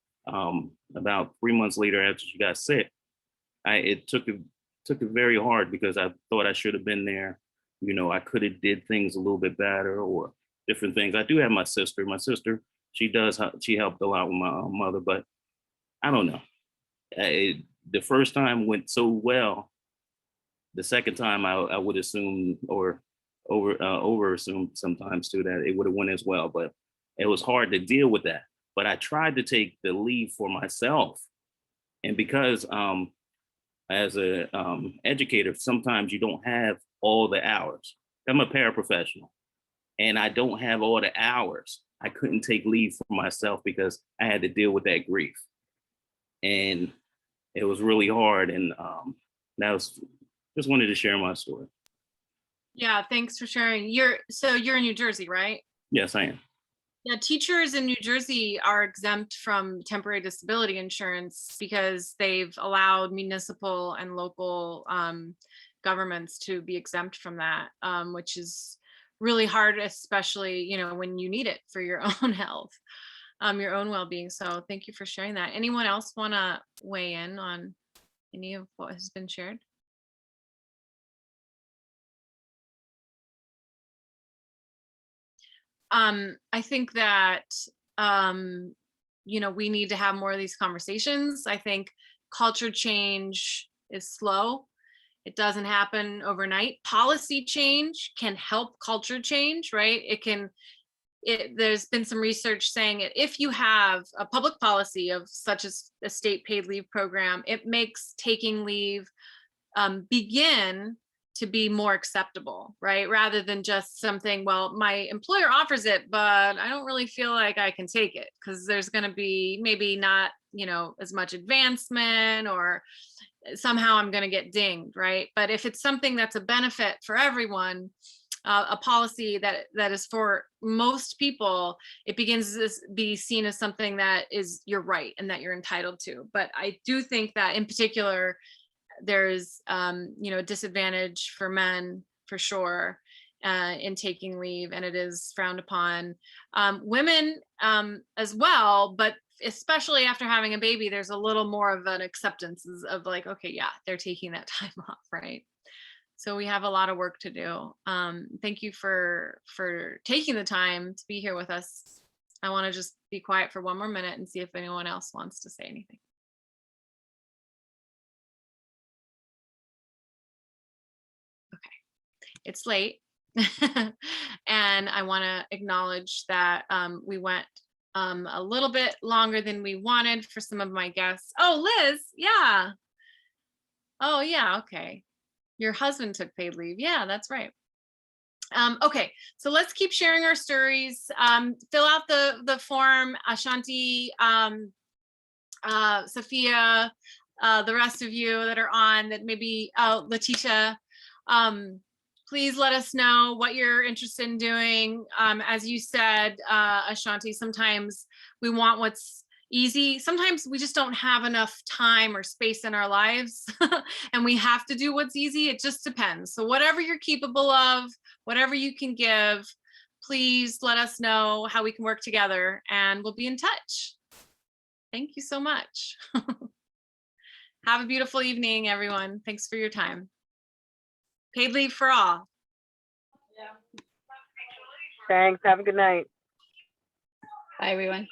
about 3 months later after she got sick, it took it very hard because I thought I should have been there. I could have did things a little bit better or different things. I do have my sister. My sister, she helped a lot with my mother, but I don't know. The first time went so well. The second time I would assume or over assume sometimes too that it would have went as well, but it was hard to deal with that. But I tried to take the lead for myself. And because as a educator, sometimes you don't have all the hours. I'm a paraprofessional and I don't have all the hours. I couldn't take leave for myself because I had to deal with that grief. And it was really hard. And that was, just wanted to share my story. Yeah, thanks for sharing. You're in New Jersey, right? Yes, I am. Yeah, teachers in New Jersey are exempt from temporary disability insurance because they've allowed municipal and local governments to be exempt from that, which is really hard, especially when you need it for your own health, your own well-being. So thank you for sharing that. Anyone else want to weigh in on any of what has been shared? I think that, we need to have more of these conversations. I think culture change is slow. It doesn't happen overnight. Policy change can help culture change, right? There's been some research saying that if you have a public policy of such as a state paid leave program, it makes taking leave begin to be more acceptable, right? Rather than just something, well, my employer offers it, but I don't really feel like I can take it because there's going to be maybe not, as much advancement or somehow I'm going to get dinged, right? But if it's something that's a benefit for everyone, a policy that is for most people, it begins to be seen as something that is your right and that you're entitled to. But I do think that in particular, there's a disadvantage for men for sure in taking leave, and it is frowned upon. Women as well, but especially after having a baby, there's a little more of an acceptance of like, okay, yeah, they're taking that time off, right? So we have a lot of work to do. Thank you for taking the time to be here with us. I want to just be quiet for one more minute and see if anyone else wants to say anything. It's late. And I want to acknowledge that we went a little bit longer than we wanted for some of my guests. Oh, Liz, yeah. Oh, yeah, okay. Your husband took paid leave. Yeah, that's right. Okay, so let's keep sharing our stories. Fill out the form, Ashanti, Sophia, the rest of you that are on, that maybe Letitia. Please let us know what you're interested in doing. As you said, Ashanti, sometimes we want what's easy. Sometimes we just don't have enough time or space in our lives and we have to do what's easy. It just depends. So whatever you're capable of, whatever you can give, please let us know how we can work together and we'll be in touch. Thank you so much. Have a beautiful evening, everyone. Thanks for your time. Paid leave for all. Thanks. Have a good night. Bye, everyone.